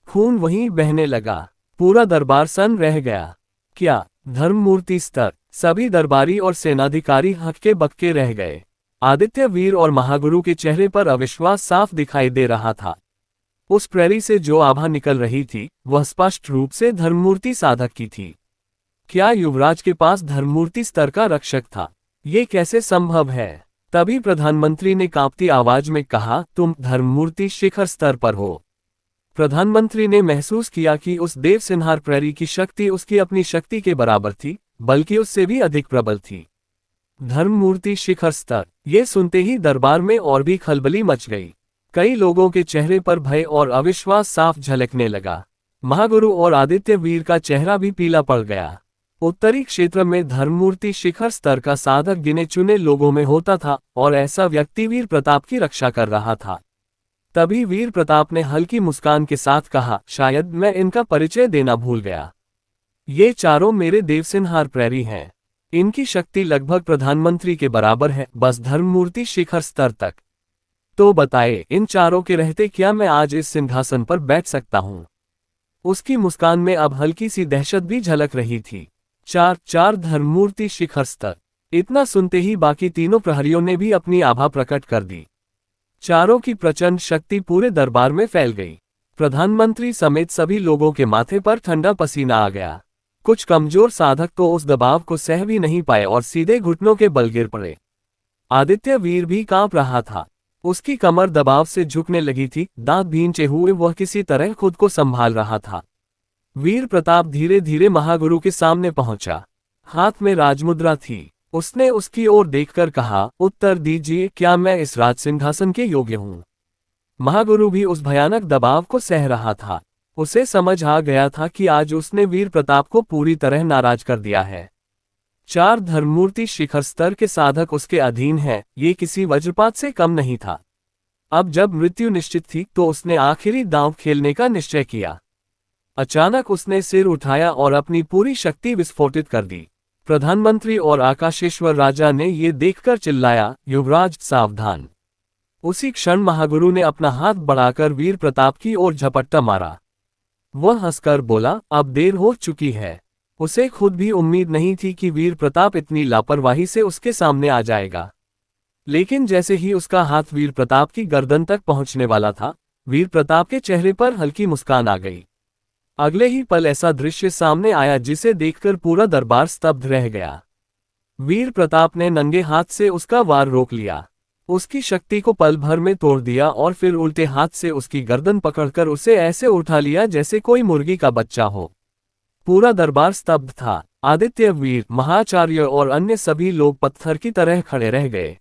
A: खून वहीं बहने लगा। पूरा दरबार सन्न रह गया। क्या धर्ममूर्ति स्तर! सभी दरबारी और सेनाधिकारी हक्के बक्के रह गए। आदित्य वीर और महागुरु के चेहरे पर अविश्वास साफ दिखाई दे रहा था। उस प्रहरी से जो आभा निकल रही थी, वह स्पष्ट रूप से धर्ममूर्ति साधक की थी। क्या युवराज के पास धर्ममूर्ति स्तर का रक्षक था? ये कैसे संभव है? तभी प्रधानमंत्री ने कांपती आवाज में कहा, तुम धर्ममूर्ति शिखर स्तर पर हो। प्रधानमंत्री ने महसूस किया कि उस देवसिंहार प्रहरी की शक्ति उसकी अपनी शक्ति के बराबर थी, बल्कि उससे भी अधिक प्रबल थी। धर्ममूर्ति शिखर स्तर! ये सुनते ही दरबार में और भी खलबली मच गई। कई लोगों के चेहरे पर भय और अविश्वास साफ झलकने लगा। महागुरु और आदित्य वीर का चेहरा भी पीला पड़ गया। उत्तरी क्षेत्र में धर्ममूर्ति शिखर स्तर का साधक गिने चुने लोगों में होता था और ऐसा व्यक्ति वीर प्रताप की रक्षा कर रहा था। तभी वीर प्रताप ने हल्की मुस्कान के साथ कहा, शायद मैं इनका परिचय देना भूल गया। ये चारों मेरे देवसिंहार प्रहरी हैं। इनकी शक्ति लगभग प्रधानमंत्री के बराबर है, बस धर्ममूर्ति शिखर स्तर तक। तो बताए, इन चारों के रहते क्या मैं आज इस सिंहासन पर बैठ सकता हूं? उसकी मुस्कान में अब हल्की सी दहशत भी झलक रही थी। चार धर्ममूर्ति शिखर स्तर! इतना सुनते ही बाकी तीनों प्रहरियों ने भी अपनी आभा प्रकट कर दी। चारों की प्रचंड शक्ति पूरे दरबार में फैल गई। प्रधानमंत्री समेत सभी लोगों के माथे पर ठंडा पसीना आ गया। कुछ कमजोर साधक तो उस दबाव को सह भी नहीं पाए और सीधे घुटनों के बल गिर पड़े। आदित्य वीर भी कांप रहा था। उसकी कमर दबाव से झुकने लगी थी, दांत भींचे हुए वह किसी तरह खुद को संभाल रहा था। वीर प्रताप धीरे धीरे महागुरु के सामने पहुंचा। हाथ में राजमुद्रा थी। उसने उसकी ओर देखकर कहा, उत्तर दीजिए, क्या मैं इस राज सिंहासन के योग्य हूं? महागुरु भी उस भयानक दबाव को सह रहा था। उसे समझ आ गया था कि आज उसने वीर प्रताप को पूरी तरह नाराज कर दिया है। 4 धर्ममूर्ति शिखर स्तर के साधक उसके अधीन हैं, ये किसी वज्रपात से कम नहीं था। अब जब मृत्यु निश्चित थी तो उसने आखिरी दांव खेलने का निश्चय किया। अचानक उसने सिर उठाया और अपनी पूरी शक्ति विस्फोटित कर दी। प्रधानमंत्री और आकाशेश्वर राजा ने ये देखकर चिल्लाया, युवराज सावधान! उसी क्षण महागुरु ने अपना हाथ बढ़ाकर वीर प्रताप की ओर झपट्टा मारा। वह हंसकर बोला, अब देर हो चुकी है। उसे खुद भी उम्मीद नहीं थी कि वीर प्रताप इतनी लापरवाही से उसके सामने आ जाएगा। लेकिन जैसे ही उसका हाथ वीर प्रताप की गर्दन तक पहुंचने वाला था, वीर प्रताप के चेहरे पर हल्की मुस्कान आ गई। अगले ही पल ऐसा दृश्य सामने आया जिसे देखकर पूरा दरबार स्तब्ध रह गया। वीर प्रताप ने नंगे हाथ से उसका वार रोक लिया। उसकी शक्ति को पल भर में तोड़ दिया और फिर उल्टे हाथ से उसकी गर्दन पकड़कर उसे ऐसे उठा लिया जैसे कोई मुर्गी का बच्चा हो। पूरा दरबार स्तब्ध था। आदित्य वीर, महाचार्य और अन्य सभी लोग पत्थर की तरह खड़े रह गए।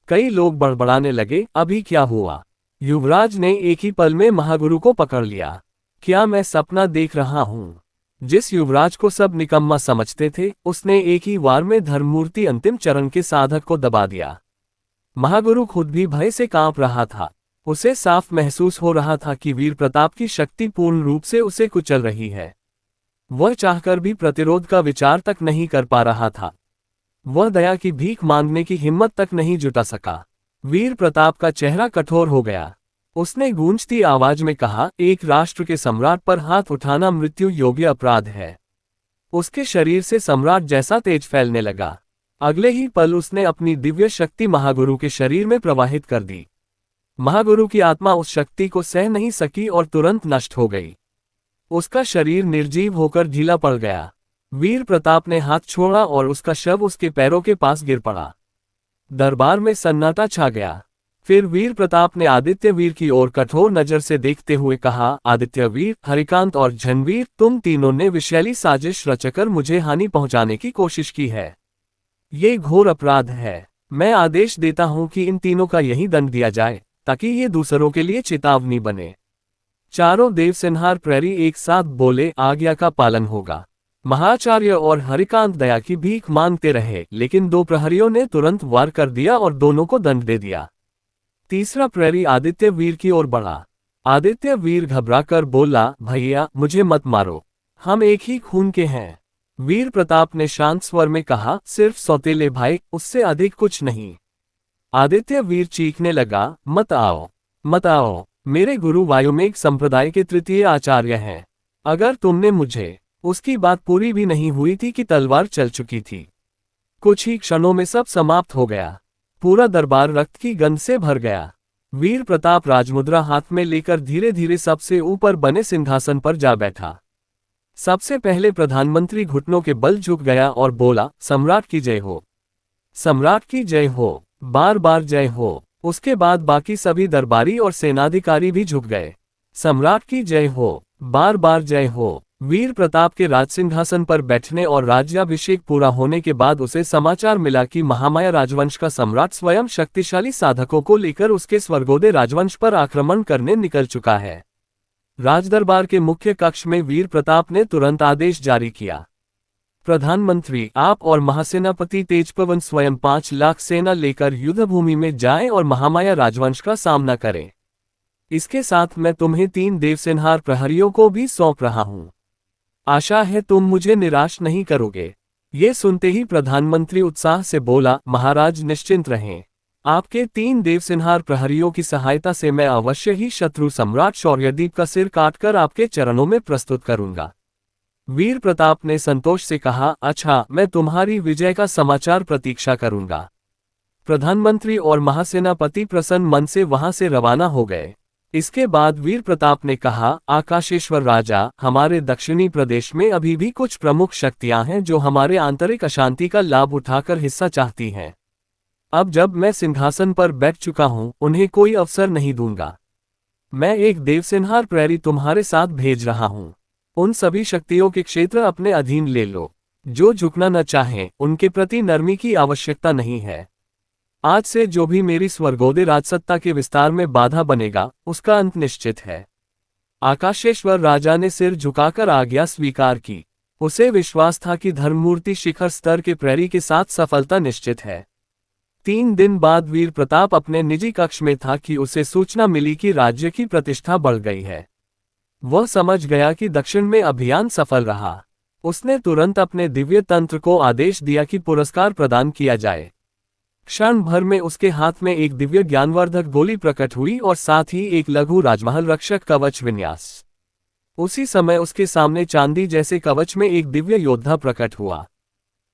A: कई लोग बड़बड़ाने लगे, अभी क्या हुआ? युवराज ने एक ही पल में महागुरु को पकड़ लिया। क्या मैं सपना देख रहा हूं? जिस युवराज को सब निकम्मा समझते थे, उसने एक ही वार में धर्ममूर्ति अंतिम चरण के साधक को दबा दिया। महागुरु खुद भी भय से कांप रहा था। उसे साफ महसूस हो रहा था कि वीर प्रताप की शक्ति पूर्ण रूप से उसे कुचल रही है। वह चाहकर भी प्रतिरोध का विचार तक नहीं कर पा रहा था। वह दया की भीख मांगने की हिम्मत तक नहीं जुटा सका। वीर प्रताप का चेहरा कठोर हो गया। उसने गूंजती आवाज में कहा, एक राष्ट्र के सम्राट पर हाथ उठाना मृत्यु योग्य अपराध है। उसके शरीर से सम्राट जैसा तेज फैलने लगा। अगले ही पल उसने अपनी दिव्य शक्ति महागुरु के शरीर में प्रवाहित कर दी। महागुरु की आत्मा उस शक्ति को सह नहीं सकी और तुरंत नष्ट हो गई। उसका शरीर निर्जीव होकर ढीला पड़ गया। वीर प्रताप ने हाथ छोड़ा और उसका शव उसके पैरों के पास गिर पड़ा। दरबार में सन्नाटा छा गया। फिर वीर प्रताप ने आदित्य वीर की ओर कठोर नजर से देखते हुए कहा, आदित्य वीर, हरिकांत और झनवीर, तुम तीनों ने विषैली साजिश रचकर मुझे हानि पहुंचाने की कोशिश की है। ये घोर अपराध है। मैं आदेश देता हूं कि इन तीनों का यही दंड दिया जाए, ताकि ये दूसरों के लिए चेतावनी बने। चारों देवसिंहार प्रहरी एक साथ बोले, आज्ञा का पालन होगा। महाचार्य और हरिकांत दया की भीख मांगते रहे, लेकिन दो प्रहरियों ने तुरंत वार कर दिया और दोनों को दंड दे दिया। तीसरा प्रहरी आदित्य वीर की ओर बढ़ा। आदित्य वीर घबराकर बोला, भैया मुझे मत मारो, हम एक ही खून के हैं। वीर प्रताप ने शांत स्वर में कहा, सिर्फ सौतेले भाई, उससे अधिक कुछ नहीं। आदित्य वीर चीखने लगा, मत आओ, मत आओ, मेरे गुरु वायुमेघ संप्रदाय के तृतीय आचार्य हैं। अगर तुमने मुझे, उसकी बात पूरी भी नहीं हुई थी कि तलवार चल चुकी थी। कुछ ही क्षणों में सब समाप्त हो गया। पूरा दरबार रक्त की गंध से भर गया। वीर प्रताप राजमुद्रा हाथ में लेकर धीरे धीरे सबसे ऊपर बने सिंहासन पर जा बैठा। सबसे पहले प्रधानमंत्री घुटनों के बल झुक गया और बोला, सम्राट की जय हो, सम्राट की जय हो, बार बार जय हो। उसके बाद बाकी सभी दरबारी और सेनाधिकारी भी झुक गए। सम्राट की जय हो, बार बार जय हो। वीर प्रताप के राजसिंहासन पर बैठने और राज्याभिषेक पूरा होने के बाद उसे समाचार मिला कि महामाया राजवंश का सम्राट स्वयं शक्तिशाली साधकों को लेकर उसके स्वर्गोदय राजवंश पर आक्रमण करने निकल चुका है। राजदरबार के मुख्य कक्ष में वीर प्रताप ने तुरंत आदेश जारी किया, प्रधानमंत्री, आप और महासेनापति तेजपवन स्वयं 5 लाख सेना लेकर युद्धभूमि में जाएं और महामाया राजवंश का सामना करें। इसके साथ मैं तुम्हें 3 देवसिंहार प्रहरियों को भी सौंप रहा हूं। आशा है तुम मुझे निराश नहीं करोगे। ये सुनते ही प्रधानमंत्री उत्साह से बोला, महाराज निश्चिंत रहें, आपके 3 देवसिंहार प्रहरियों की सहायता से मैं अवश्य ही शत्रु सम्राट शौर्यदीप का सिर काटकर आपके चरणों में प्रस्तुत करूंगा। वीर प्रताप ने संतोष से कहा, अच्छा, मैं तुम्हारी विजय का समाचार प्रतीक्षा करूंगा। प्रधानमंत्री और महासेनापति प्रसन्न मन से वहां से रवाना हो गए। इसके बाद वीर प्रताप ने कहा, आकाशेश्वर राजा, हमारे दक्षिणी प्रदेश में अभी भी कुछ प्रमुख शक्तियां हैं जो हमारे आंतरिक अशांति का लाभ उठाकर हिस्सा चाहती हैं। अब जब मैं सिंहासन पर बैठ चुका हूं, उन्हें कोई अवसर नहीं दूंगा। मैं एक देवसिंहार प्रहरी तुम्हारे साथ भेज रहा हूं। उन सभी शक्तियों के क्षेत्र अपने अधीन ले लो। जो झुकना न चाहें, उनके प्रति नरमी की आवश्यकता नहीं है। आज से जो भी मेरी स्वर्गोदय राजसत्ता के विस्तार में बाधा बनेगा, उसका अंत निश्चित है। आकाशेश्वर राजा ने सिर झुकाकर आज्ञा स्वीकार की। उसे विश्वास था कि धर्ममूर्ति शिखर स्तर के प्रहरी के साथ सफलता निश्चित है। 3 दिन बाद वीर प्रताप अपने निजी कक्ष में था कि उसे सूचना मिली कि राज्य की प्रतिष्ठा बढ़ गई है। वह समझ गया कि दक्षिण में अभियान सफल रहा। उसने तुरंत अपने दिव्य तंत्र को आदेश दिया कि पुरस्कार प्रदान किया जाए। क्षण भर में उसके हाथ में एक दिव्य ज्ञानवर्धक गोली प्रकट हुई और साथ ही एक लघु राजमहल रक्षक कवच विन्यास। उसी समय उसके सामने चांदी जैसे कवच में एक दिव्य योद्धा प्रकट हुआ।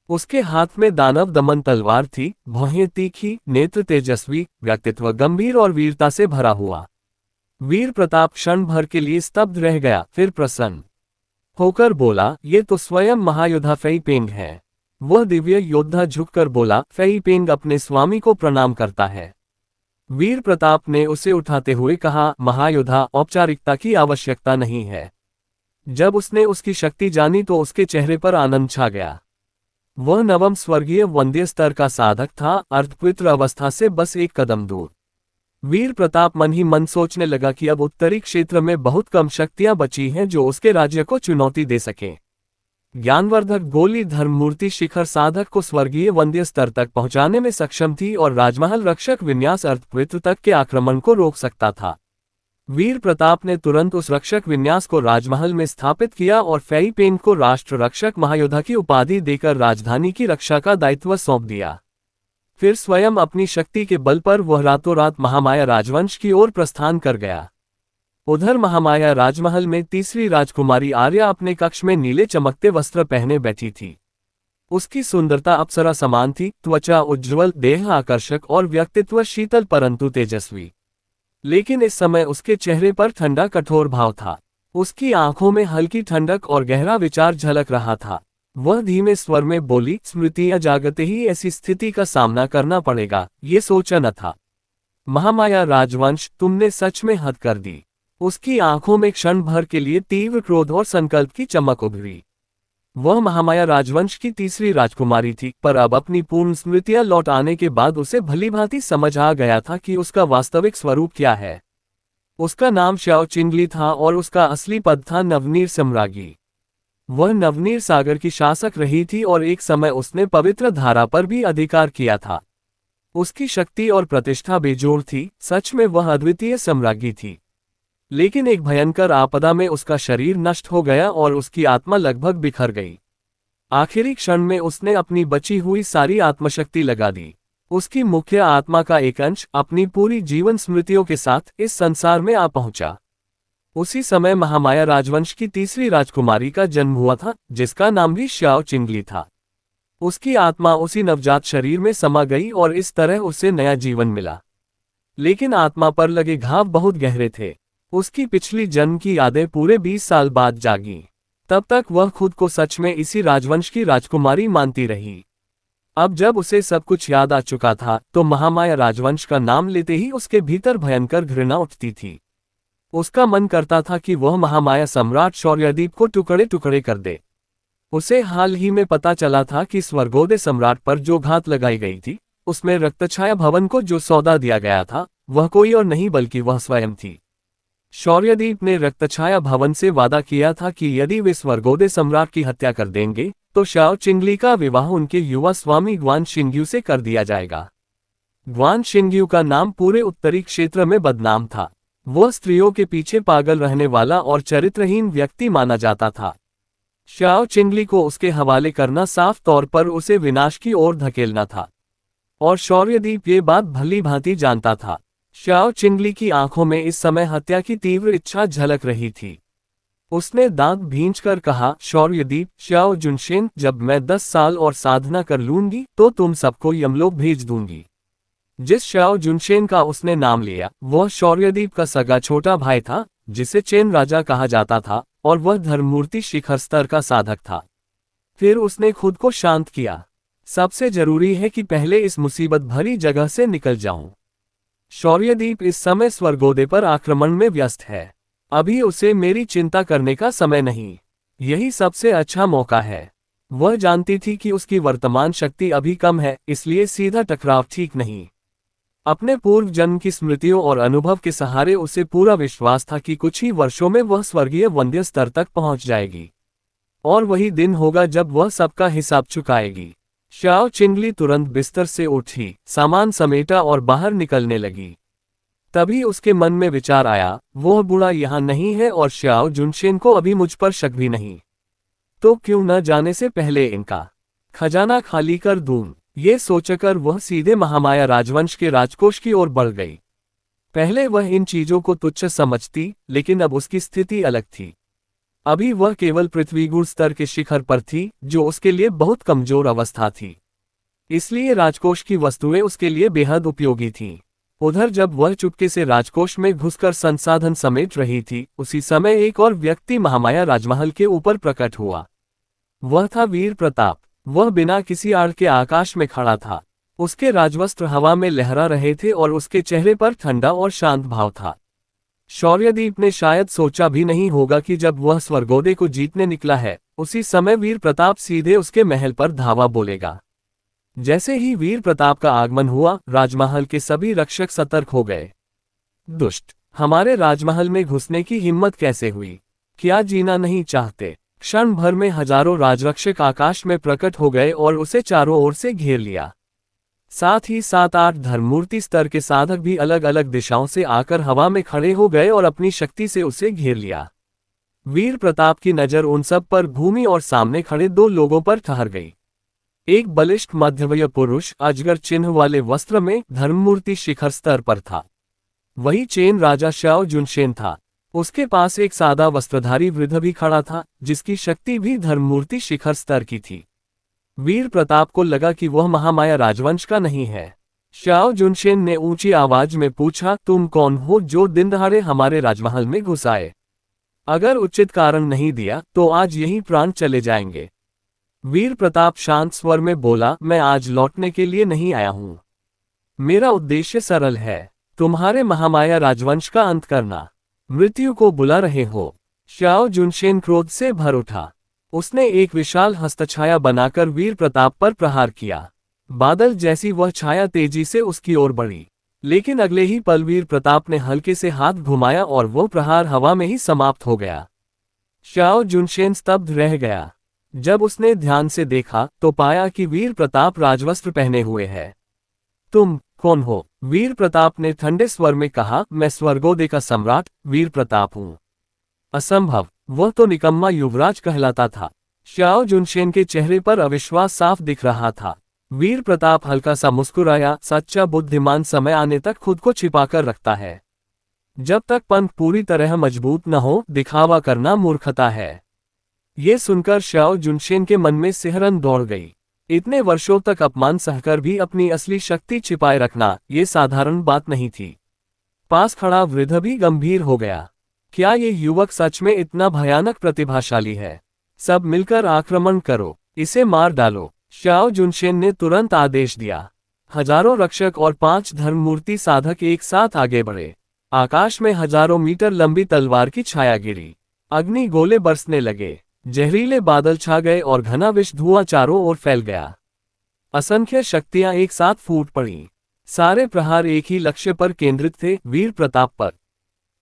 A: उसके हाथ में दानव दमन तलवार थी, भौहें तीखी, नेत्र तेजस्वी, व्यक्तित्व गंभीर और वीरता से भरा हुआ। वीर प्रताप क्षण भर के लिए स्तब्ध रह गया, फिर प्रसन्न होकर बोला, ये तो स्वयं महायोद्धा फेई पेंग है। वह दिव्य योद्धा झुककर बोला, फेई पेंग अपने स्वामी को प्रणाम करता है। वीर प्रताप ने उसे उठाते हुए कहा, महायोद्धा, औपचारिकता की आवश्यकता नहीं है। जब उसने उसकी शक्ति जानी तो उसके चेहरे पर आनंद छा गया। वह नवम स्वर्गीय वंद्य स्तर का साधक था, अर्धपवित्र अवस्था से बस एक कदम दूर। वीर प्रताप मन ही मन सोचने लगा कि अब उत्तरी क्षेत्र में बहुत कम शक्तियां बची हैं जो उसके राज्य को चुनौती दे सकें। ज्ञानवर्धक गोली धर्ममूर्ति शिखर साधक को स्वर्गीय वंद्य स्तर तक पहुंचाने में सक्षम थी और राजमहल रक्षक विन्यास अर्धपवित्र तक के आक्रमण को रोक सकता था। वीर प्रताप ने तुरंत उस रक्षक विन्यास को राजमहल में स्थापित किया और फेई पेंग को राष्ट्र रक्षक महायोद्धा की उपाधि देकर राजधानी की रक्षा का दायित्व सौंप दिया। फिर स्वयं अपनी शक्ति के बल पर वह रातों रात महामाया राजवंश की ओर प्रस्थान कर गया। उधर महामाया राजमहल में तीसरी राजकुमारी आर्या अपने कक्ष में नीले चमकते वस्त्र पहने बैठी थी। उसकी सुंदरता अप्सरा समान थी, त्वचा उज्ज्वल, देह आकर्षक और व्यक्तित्व शीतल परंतु तेजस्वी। लेकिन इस समय उसके चेहरे पर ठंडा कठोर भाव था। उसकी आंखों में हल्की ठंडक और गहरा विचार झलक रहा था। वह धीमे स्वर में बोली, स्मृतियां जागते ही ऐसी स्थिति का सामना करना पड़ेगा, ये सोचा न था। महामाया राजवंश, तुमने सच में हद कर दी। उसकी आंखों में क्षण भर के लिए तीव्र क्रोध और संकल्प की चमक उभरी। वह महामाया राजवंश की तीसरी राजकुमारी थी, पर अब अपनी पूर्ण स्मृतियां लौट आने के बाद उसे भलीभांति समझ आ गया था कि उसका वास्तविक स्वरूप क्या है। उसका नाम श्याओ चिंगली था और उसका असली पद था नवनीर सम्राज्ञी। वह नवनीर सागर की शासक रही थी और एक समय उसने पवित्र धारा पर भी अधिकार किया था। उसकी शक्ति और प्रतिष्ठा बेजोड़ थी, सच में वह अद्वितीय सम्राज्ञी थी। लेकिन एक भयंकर आपदा में उसका शरीर नष्ट हो गया और उसकी आत्मा लगभग बिखर गई। आखिरी क्षण में उसने अपनी बची हुई सारी आत्मशक्ति लगा दी। उसकी मुख्य आत्मा का एक अंश अपनी पूरी जीवन स्मृतियों के साथ इस संसार में आ पहुंचा। उसी समय महामाया राजवंश की तीसरी राजकुमारी का जन्म हुआ था, जिसका नाम भी श्याओ चिंगली था। उसकी आत्मा उसी नवजात शरीर में समा गई और इस तरह उसे नया जीवन मिला। लेकिन आत्मा पर लगे घाव बहुत गहरे थे। उसकी पिछली जन्म की यादें पूरे 20 साल बाद जागीं। तब तक वह खुद को सच में इसी राजवंश की राजकुमारी मानती रही। अब जब उसे सब कुछ याद आ चुका था, तो महामाया राजवंश का नाम लेते ही उसके भीतर भयंकर घृणा उठती थी। उसका मन करता था कि वह महामाया सम्राट शौर्यदीप को टुकड़े टुकड़े कर दे। उसे हाल ही में पता चला था कि स्वर्गोदय सम्राट पर जो घात लगाई गई थी, उसमें रक्तछाया भवन को जो सौदा दिया गया था, वह कोई और नहीं बल्कि वह स्वयं थी। शौर्यदीप ने रक्तछाया भवन से वादा किया था कि यदि वे स्वर्गोदय सम्राट की हत्या कर देंगे, तो श्याओ चिंगली का विवाह उनके युवा स्वामी ग्वान शिंग्यू से कर दिया जाएगा। ग्वान शिंग्यू का नाम पूरे उत्तरी क्षेत्र में बदनाम था। वह स्त्रियों के पीछे पागल रहने वाला और चरित्रहीन व्यक्ति माना जाता था। श्याओ चिंगली को उसके हवाले करना साफ तौर पर उसे विनाश की ओर धकेलना था, और शौर्यदीप ये बात भली भांति जानता था। श्याओ चिंगली की आंखों में इस समय हत्या की तीव्र इच्छा झलक रही थी। उसने दांत भींचकर कहा, शौर्यदीप, श्याओ जुनशेन, जब मैं 10 साल और साधना कर लूंगी तो तुम सबको यमलोक भेज दूंगी। जिस श्याओ जुनशेन का उसने नाम लिया, वह शौर्यदीप का सगा छोटा भाई था, जिसे चेन राजा कहा जाता था, और वह धर्ममूर्ति शिखर स्तर का साधक था। फिर उसने खुद को शांत किया। सबसे जरूरी है कि पहले इस मुसीबत भरी जगह से निकल जाऊं। शौर्यदीप इस समय स्वर्गोदय पर आक्रमण में व्यस्त है। अभी उसे मेरी चिंता करने का समय नहीं। यही सबसे अच्छा मौका है। वह जानती थी कि उसकी वर्तमान शक्ति अभी कम है, इसलिए सीधा टकराव ठीक नहीं। अपने पूर्व जन्म की स्मृतियों और अनुभव के सहारे उसे पूरा विश्वास था कि कुछ ही वर्षों में वह स्वर्गीय वंद्य स्तर तक पहुंच जाएगी, और वही दिन होगा जब वह सबका हिसाब चुकाएगी। श्याओ चिंगली तुरंत बिस्तर से उठी, सामान समेटा और बाहर निकलने लगी। तभी उसके मन में विचार आया, वह बूढ़ा यहाँ नहीं है और श्याओ जुनशेन को अभी मुझ पर शक भी नहीं, तो क्यों न जाने से पहले इनका खजाना खाली कर दूं। ये सोचकर वह सीधे महामाया राजवंश के राजकोष की ओर बढ़ गई। पहले वह इन चीजों को तुच्छ समझती, लेकिन अब उसकी स्थिति अलग थी। अभी वह केवल पृथ्वीगुण स्तर के शिखर पर थी, जो उसके लिए बहुत कमजोर अवस्था थी। इसलिए राजकोष की वस्तुएं उसके लिए बेहद उपयोगी थीं। उधर जब वह चुपके से राजकोष में घुसकर संसाधन समेट रही थी, उसी समय एक और व्यक्ति महामाया राजमहल के ऊपर प्रकट हुआ। वह था वीर प्रताप। वह बिना किसी आड़ के आकाश में खड़ा था। उसके राजवस्त्र हवा में लहरा रहे थे और उसके चेहरे पर ठंडा और शांत भाव था। शौर्यदीप ने शायद सोचा भी नहीं होगा कि जब वह स्वर्गोदय को जीतने निकला है, उसी समय वीर प्रताप सीधे उसके महल पर धावा बोलेगा। जैसे ही वीर प्रताप का आगमन हुआ, राजमहल के सभी रक्षक सतर्क हो गए। दुष्ट, हमारे राजमहल में घुसने की हिम्मत कैसे हुई? क्या जीना नहीं चाहते? क्षण भर में हजारों राजरक्षक आकाश में प्रकट हो गए और उसे चारों ओर से घेर लिया। साथ ही 7-8 धर्ममूर्ति स्तर के साधक भी अलग अलग दिशाओं से आकर हवा में खड़े हो गए और अपनी शक्ति से उसे घेर लिया। वीर प्रताप की नजर उन सब पर घूमी और सामने खड़े 2 लोगों पर ठहर गई। एक बलिष्ठ मध्यवयी पुरुष अजगर चिन्ह वाले वस्त्र में धर्ममूर्ति शिखर स्तर पर था। वही चेन राजा श्याओ जुनशेन था। उसके पास एक सादा वस्त्रधारी वृद्ध भी खड़ा था, जिसकी शक्ति भी धर्ममूर्ति शिखर स्तर की थी। वीर प्रताप को लगा कि वह महामाया राजवंश का नहीं है। श्याओ जुनशेन ने ऊंची आवाज में पूछा, तुम कौन हो जो दिन दहाड़े हमारे राजमहल में घुस आए? अगर उचित कारण नहीं दिया तो आज यही प्राण चले जाएंगे। वीर प्रताप शांत स्वर में बोला, मैं आज लौटने के लिए नहीं आया हूं। मेरा उद्देश्य सरल है, तुम्हारे महामाया राजवंश का अंत करना। मृत्यु को बुला रहे हो। श्याओ जुनशेन क्रोध से भर उठा। उसने एक विशाल हस्तछाया बनाकर वीर प्रताप पर प्रहार किया। बादल जैसी वह छाया तेजी से उसकी ओर बढ़ी। लेकिन अगले ही पल वीर प्रताप ने हल्के से हाथ घुमाया और वो प्रहार हवा में ही समाप्त हो गया। शाओ जुनशेन स्तब्ध रह गया। जब उसने ध्यान से देखा तो पाया कि वीर प्रताप राजवस्त्र पहने हुए है। तुम कौन हो? वीर प्रताप ने ठंडे स्वर में कहा, मैं स्वर्गोदय का सम्राट वीर प्रताप हूँ। असंभव, वह तो निकम्मा युवराज कहलाता था। शाओ जुनशेन के चेहरे पर अविश्वास साफ दिख रहा था। वीर प्रताप हल्का सा मुस्कुराया, सच्चा बुद्धिमान समय आने तक खुद को छिपाकर रखता है। जब तक पंख पूरी तरह मजबूत न हो, दिखावा करना मूर्खता है। ये सुनकर शाओ जुनशेन के मन में सिहरन दौड़ गई। इतने वर्षों तक अपमान सहकर भी अपनी असली शक्ति छिपाए रखना ये साधारण बात नहीं थी। पास खड़ा वृद्ध भी गंभीर हो गया। क्या ये युवक सच में इतना भयानक प्रतिभाशाली है? सब मिलकर आक्रमण करो, इसे मार डालो। शाओ जुनशेन ने तुरंत आदेश दिया। हजारों रक्षक और 5 धर्ममूर्ति साधक एक साथ आगे बढ़े। आकाश में हजारों मीटर लंबी तलवार की छाया गिरी। अग्नि गोले बरसने लगे, जहरीले बादल छा गए और घना विष धुआं चारों ओर फैल गया। असंख्य शक्तियां एक साथ फूट पड़ी। सारे प्रहार एक ही लक्ष्य पर केंद्रित थे, वीर प्रताप पर।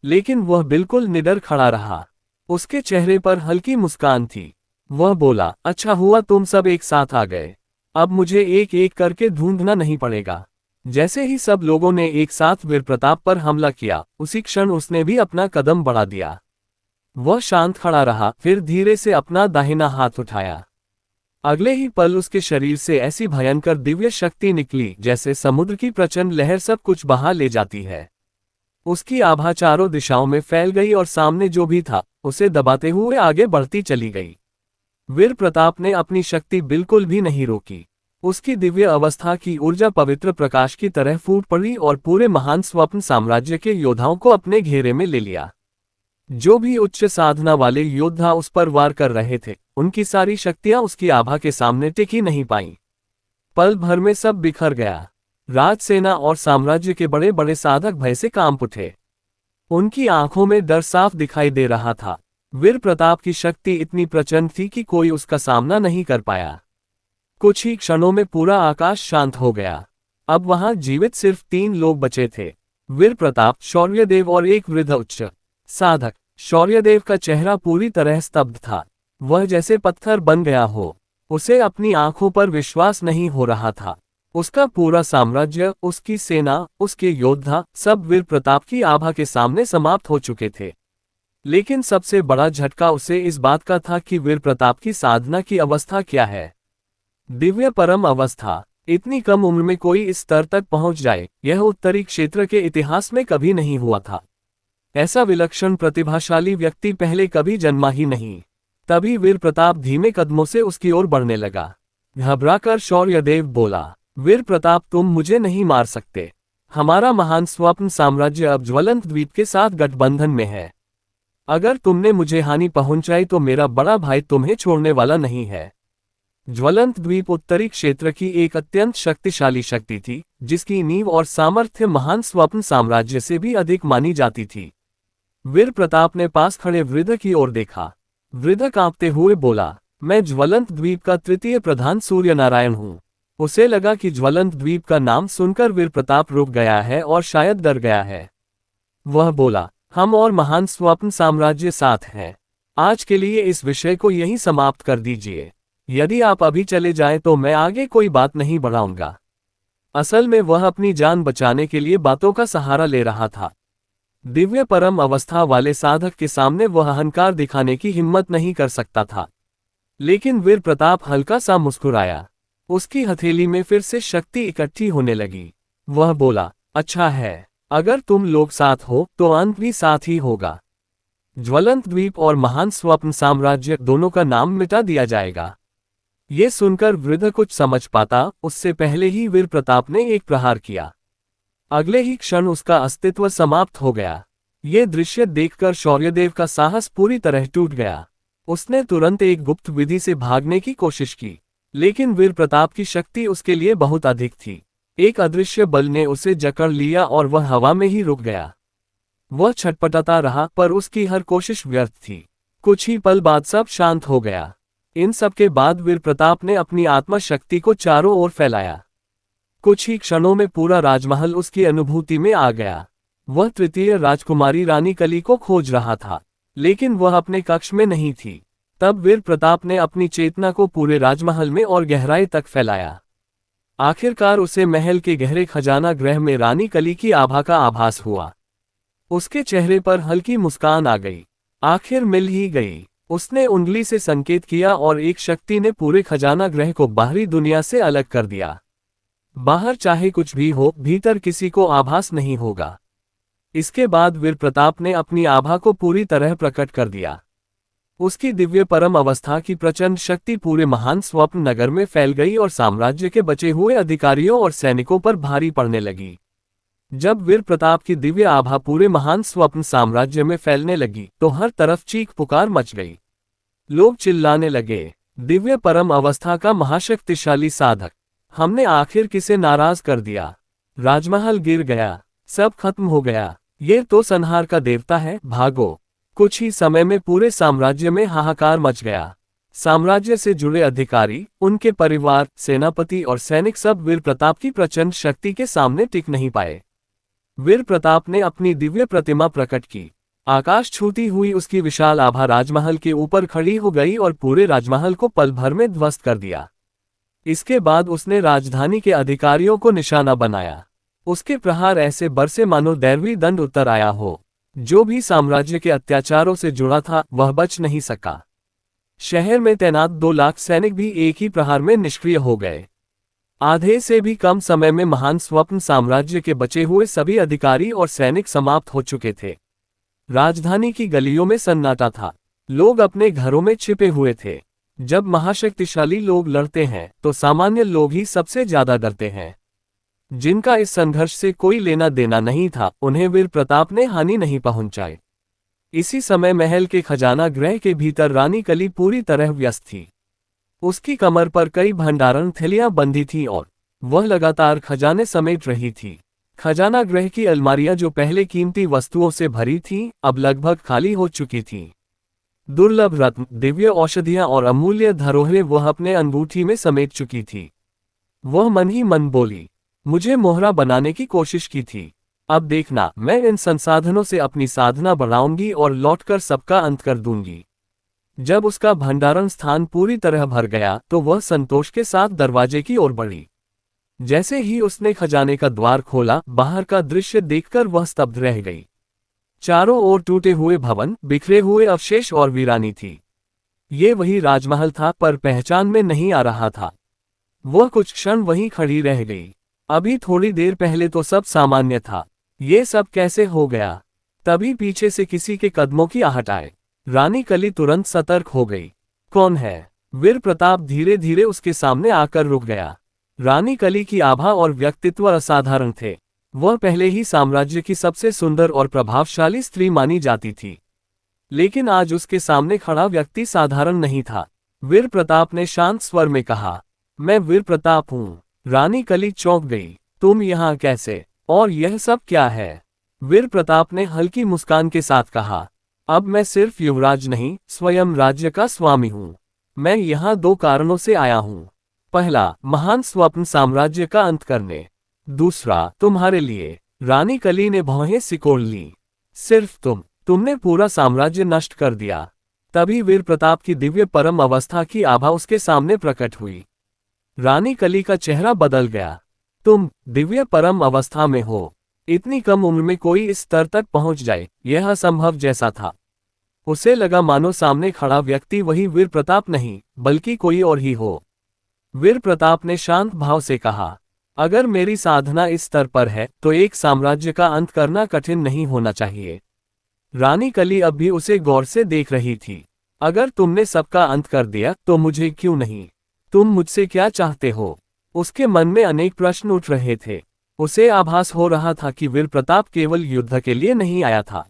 A: लेकिन वह बिल्कुल निडर खड़ा रहा। उसके चेहरे पर हल्की मुस्कान थी। वह बोला, अच्छा हुआ तुम सब एक साथ आ गए। अब मुझे एक एक करके ढूंढना नहीं पड़ेगा। जैसे ही सब लोगों ने एक साथ वीर प्रताप पर हमला किया, उसी क्षण उसने भी अपना कदम बढ़ा दिया। वह शांत खड़ा रहा, फिर धीरे से अपना दाहिना हाथ उठाया। अगले ही पल उसके शरीर से ऐसी भयंकर दिव्य शक्ति निकली जैसे समुद्र की प्रचंड लहर सब कुछ बहा ले जाती है। उसकी आभा चारों दिशाओं में फैल गई और सामने जो भी था उसे दबाते हुए आगे बढ़ती चली गई। वीर प्रताप ने अपनी शक्ति बिल्कुल भी नहीं रोकी। उसकी दिव्य अवस्था की ऊर्जा पवित्र प्रकाश की तरह फूट पड़ी और पूरे महान स्वप्न साम्राज्य के योद्धाओं को अपने घेरे में ले लिया। जो भी उच्च साधना वाले योद्धा उस पर वार कर रहे थे, उनकी सारी शक्तियां उसकी आभा के सामने टिक ही नहीं पाईं। पल भर में सब बिखर गया। राजसेना और साम्राज्य के बड़े बड़े साधक भय से कांप उठे। उनकी आंखों में डर साफ दिखाई दे रहा था। वीर प्रताप की शक्ति इतनी प्रचंड थी कि कोई उसका सामना नहीं कर पाया। कुछ ही क्षणों में पूरा आकाश शांत हो गया। अब वहां जीवित सिर्फ 3 लोग बचे थे, वीर प्रताप, शौर्यदेव और एक वृद्ध उच्च साधक। शौर्यदेव का चेहरा पूरी तरह स्तब्ध था। वह जैसे पत्थर बन गया हो। उसे अपनी आंखों पर विश्वास नहीं हो रहा था। उसका पूरा साम्राज्य, उसकी सेना, उसके योद्धा सब वीर प्रताप की आभा के सामने समाप्त हो चुके थे। लेकिन सबसे बड़ा झटका उसे इस बात का था कि वीर प्रताप की साधना की अवस्था क्या है। दिव्य परम अवस्था। इतनी कम उम्र में कोई इस स्तर तक पहुंच जाए, यह उत्तरी क्षेत्र के इतिहास में कभी नहीं हुआ था। ऐसा विलक्षण प्रतिभाशाली व्यक्ति पहले कभी जन्मा ही नहीं। तभी वीर प्रताप धीमे कदमों से उसकी ओर बढ़ने लगा। घबराकर शौर्यदेव बोला, वीर प्रताप, तुम मुझे नहीं मार सकते। हमारा महान स्वप्न साम्राज्य अब ज्वलंत द्वीप के साथ गठबंधन में है। अगर तुमने मुझे हानि पहुंचाई तो मेरा बड़ा भाई तुम्हें छोड़ने वाला नहीं है। ज्वलंत द्वीप उत्तरी क्षेत्र की एक अत्यंत शक्तिशाली शक्ति थी, जिसकी नींव और सामर्थ्य महान स्वप्न साम्राज्य से भी अधिक मानी जाती थी। वीर प्रताप ने पास खड़े वृद्ध की ओर देखा। वृद्ध कांपते हुए बोला, मैं ज्वलंत द्वीप का तृतीय प्रधान सूर्य नारायण हूँ। उसे लगा कि ज्वलंत द्वीप का नाम सुनकर वीर प्रताप रुक गया है और शायद डर गया है। वह बोला, हम और महान स्वप्न साम्राज्य साथ हैं। आज के लिए इस विषय को यहीं समाप्त कर दीजिए। यदि आप अभी चले जाएं तो मैं आगे कोई बात नहीं बढ़ाऊंगा। असल में वह अपनी जान बचाने के लिए बातों का सहारा ले रहा था। दिव्य परम अवस्था वाले साधक के सामने वह अहंकार दिखाने की हिम्मत नहीं कर सकता था। लेकिन वीर प्रताप हल्का सा मुस्कुराया। उसकी हथेली में फिर से शक्ति इकट्ठी होने लगी। वह बोला, अच्छा है, अगर तुम लोग साथ हो तो अंत भी साथ ही होगा। ज्वलंत द्वीप और महान स्वप्न साम्राज्य दोनों का नाम मिटा दिया जाएगा। ये सुनकर वृद्ध कुछ समझ पाता उससे पहले ही वीर प्रताप ने एक प्रहार किया। अगले ही क्षण उसका अस्तित्व समाप्त हो गया। ये दृश्य देखकर शौर्यदेव का साहस पूरी तरह टूट गया। उसने तुरंत एक गुप्त विधि से भागने की कोशिश की, लेकिन वीर प्रताप की शक्ति उसके लिए बहुत अधिक थी। एक अदृश्य बल ने उसे जकड़ लिया और वह हवा में ही रुक गया। वह छटपटाता रहा, पर उसकी हर कोशिश व्यर्थ थी। कुछ ही पल बाद सब शांत हो गया। इन सब के बाद वीर प्रताप ने अपनी आत्मा शक्ति को चारों ओर फैलाया। कुछ ही क्षणों में पूरा राजमहल उसकी अनुभूति में आ गया। वह तृतीय राजकुमारी रानी कली को खोज रहा था, लेकिन वह अपने कक्ष में नहीं थी। तब वीर प्रताप ने अपनी चेतना को पूरे राजमहल में और गहराई तक फैलाया। आखिरकार उसे महल के गहरे खजाना गृह में रानी कली की आभा का आभास हुआ। उसके चेहरे पर हल्की मुस्कान आ गई। आखिर मिल ही गई। उसने उंगली से संकेत किया और एक शक्ति ने पूरे खजाना गृह को बाहरी दुनिया से अलग कर दिया। बाहर चाहे कुछ भी हो, भीतर किसी को आभास नहीं होगा। इसके बाद वीर प्रताप ने अपनी आभा को पूरी तरह प्रकट कर दिया। उसकी दिव्य परम अवस्था की प्रचंड शक्ति पूरे महान स्वप्न नगर में फैल गई और साम्राज्य के बचे हुए अधिकारियों और सैनिकों पर भारी पड़ने लगी। जब वीर प्रताप की दिव्य आभा पूरे महान स्वप्न साम्राज्य में फैलने लगी तो हर तरफ चीख पुकार मच गई। लोग चिल्लाने लगे, दिव्य परम अवस्था का महाशक्तिशाली साधक, हमने आखिर किसे नाराज कर दिया। राजमहल गिर गया, सब खत्म हो गया। ये तो संहार का देवता है, भागो। कुछ ही समय में पूरे साम्राज्य में हाहाकार मच गया। साम्राज्य से जुड़े अधिकारी, उनके परिवार, सेनापति और सैनिक सब वीर प्रताप की प्रचंड शक्ति के सामने टिक नहीं पाए। वीर प्रताप ने अपनी दिव्य प्रतिमा प्रकट की। आकाश छूती हुई उसकी विशाल आभा राजमहल के ऊपर खड़ी हो गई और पूरे राजमहल को पल भर में ध्वस्त कर दिया। इसके बाद उसने राजधानी के अधिकारियों को निशाना बनाया। उसके प्रहार ऐसे बरसे मानो दैवी दंड उतर आया हो। जो भी साम्राज्य के अत्याचारों से जुड़ा था वह बच नहीं सका। शहर में तैनात 2 लाख सैनिक भी एक ही प्रहार में निष्क्रिय हो गए। आधे से भी कम समय में महान स्वप्न साम्राज्य के बचे हुए सभी अधिकारी और सैनिक समाप्त हो चुके थे। राजधानी की गलियों में सन्नाटा था। लोग अपने घरों में छिपे हुए थे। जब महाशक्तिशाली लोग लड़ते हैं तो सामान्य लोग ही सबसे ज्यादा डरते हैं। जिनका इस संघर्ष से कोई लेना देना नहीं था, उन्हें वीर प्रताप ने हानि नहीं पहुंचाई। इसी समय महल के खजाना गृह के भीतर रानी कली पूरी तरह व्यस्त थी। उसकी कमर पर कई भंडारण थैलियां बंधी थीं और वह लगातार खजाने समेट रही थी। खजाना गृह की अलमारियां जो पहले कीमती वस्तुओं से भरी थीं, अब लगभग खाली हो चुकी थीं। दुर्लभ रत्न, दिव्य औषधियां और अमूल्य धरोहरें वह अपने अंगूठी में समेट चुकी थी। वह मन ही मन बोली, मुझे मोहरा बनाने की कोशिश की थी। अब देखना, मैं इन संसाधनों से अपनी साधना बढ़ाऊंगी और लौटकर सबका अंत कर दूंगी। जब उसका भंडारण स्थान पूरी तरह भर गया तो वह संतोष के साथ दरवाजे की ओर बढ़ी। जैसे ही उसने खजाने का द्वार खोला, बाहर का दृश्य देखकर वह स्तब्ध रह गई। चारों ओर टूटे हुए भवन, बिखरे हुए अवशेष और वीरानी थी। ये वही राजमहल था, पर पहचान में नहीं आ रहा था। वह कुछ क्षण वहीं खड़ी रह गई। अभी थोड़ी देर पहले तो सब सामान्य था, ये सब कैसे हो गया? तभी पीछे से किसी के कदमों की आहट आए। रानी कली तुरंत सतर्क हो गई। कौन है? वीर प्रताप धीरे धीरे उसके सामने आकर रुक गया। रानी कली की आभा और व्यक्तित्व असाधारण थे। वह पहले ही साम्राज्य की सबसे सुंदर और प्रभावशाली स्त्री मानी जाती थी, लेकिन आज उसके सामने खड़ा व्यक्ति साधारण नहीं था। वीर प्रताप ने शांत स्वर में कहा, मैं वीर प्रताप हूँ। रानी कली चौंक गई। तुम यहाँ कैसे? और यह सब क्या है? वीर प्रताप ने हल्की मुस्कान के साथ कहा, अब मैं सिर्फ युवराज नहीं, स्वयं राज्य का स्वामी हूँ। मैं यहाँ 2 कारणों से आया हूँ। पहला, महान स्वप्न साम्राज्य का अंत करने। दूसरा, तुम्हारे लिए। रानी कली ने भौहें सिकोड़ ली। सिर्फ तुमने पूरा साम्राज्य नष्ट कर दिया। तभी वीर प्रताप की दिव्य परम अवस्था की आभा उसके सामने प्रकट हुई। रानी कली का चेहरा बदल गया। तुम दिव्य परम अवस्था में हो? इतनी कम उम्र में कोई इस स्तर तक पहुंच जाए, यह असंभव जैसा था। उसे लगा मानो सामने खड़ा व्यक्ति वही वीर प्रताप नहीं, बल्कि कोई और ही हो। वीर प्रताप ने शांत भाव से कहा, अगर मेरी साधना इस स्तर पर है तो एक साम्राज्य का अंत करना कठिन नहीं होना चाहिए। रानी कली अब भी उसे गौर से देख रही थी। अगर तुमने सबका अंत कर दिया तो मुझे क्यों नहीं? तुम मुझसे क्या चाहते हो? उसके मन में अनेक प्रश्न उठ रहे थे। उसे आभास हो रहा था कि वीर प्रताप केवल युद्ध के लिए नहीं आया था।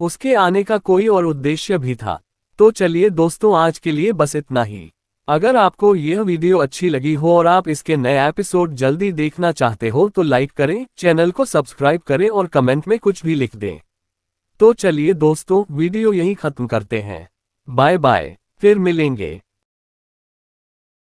A: उसके आने का कोई और उद्देश्य भी था। तो चलिए दोस्तों, आज के लिए बस इतना ही। अगर आपको यह वीडियो अच्छी लगी हो और आप इसके नए एपिसोड जल्दी देखना चाहते हो तो लाइक करें, चैनल को सब्सक्राइब करें और कमेंट में कुछ भी लिख दें। तो चलिए दोस्तों, वीडियो यहीं खत्म करते हैं। बाय बाय, फिर मिलेंगे।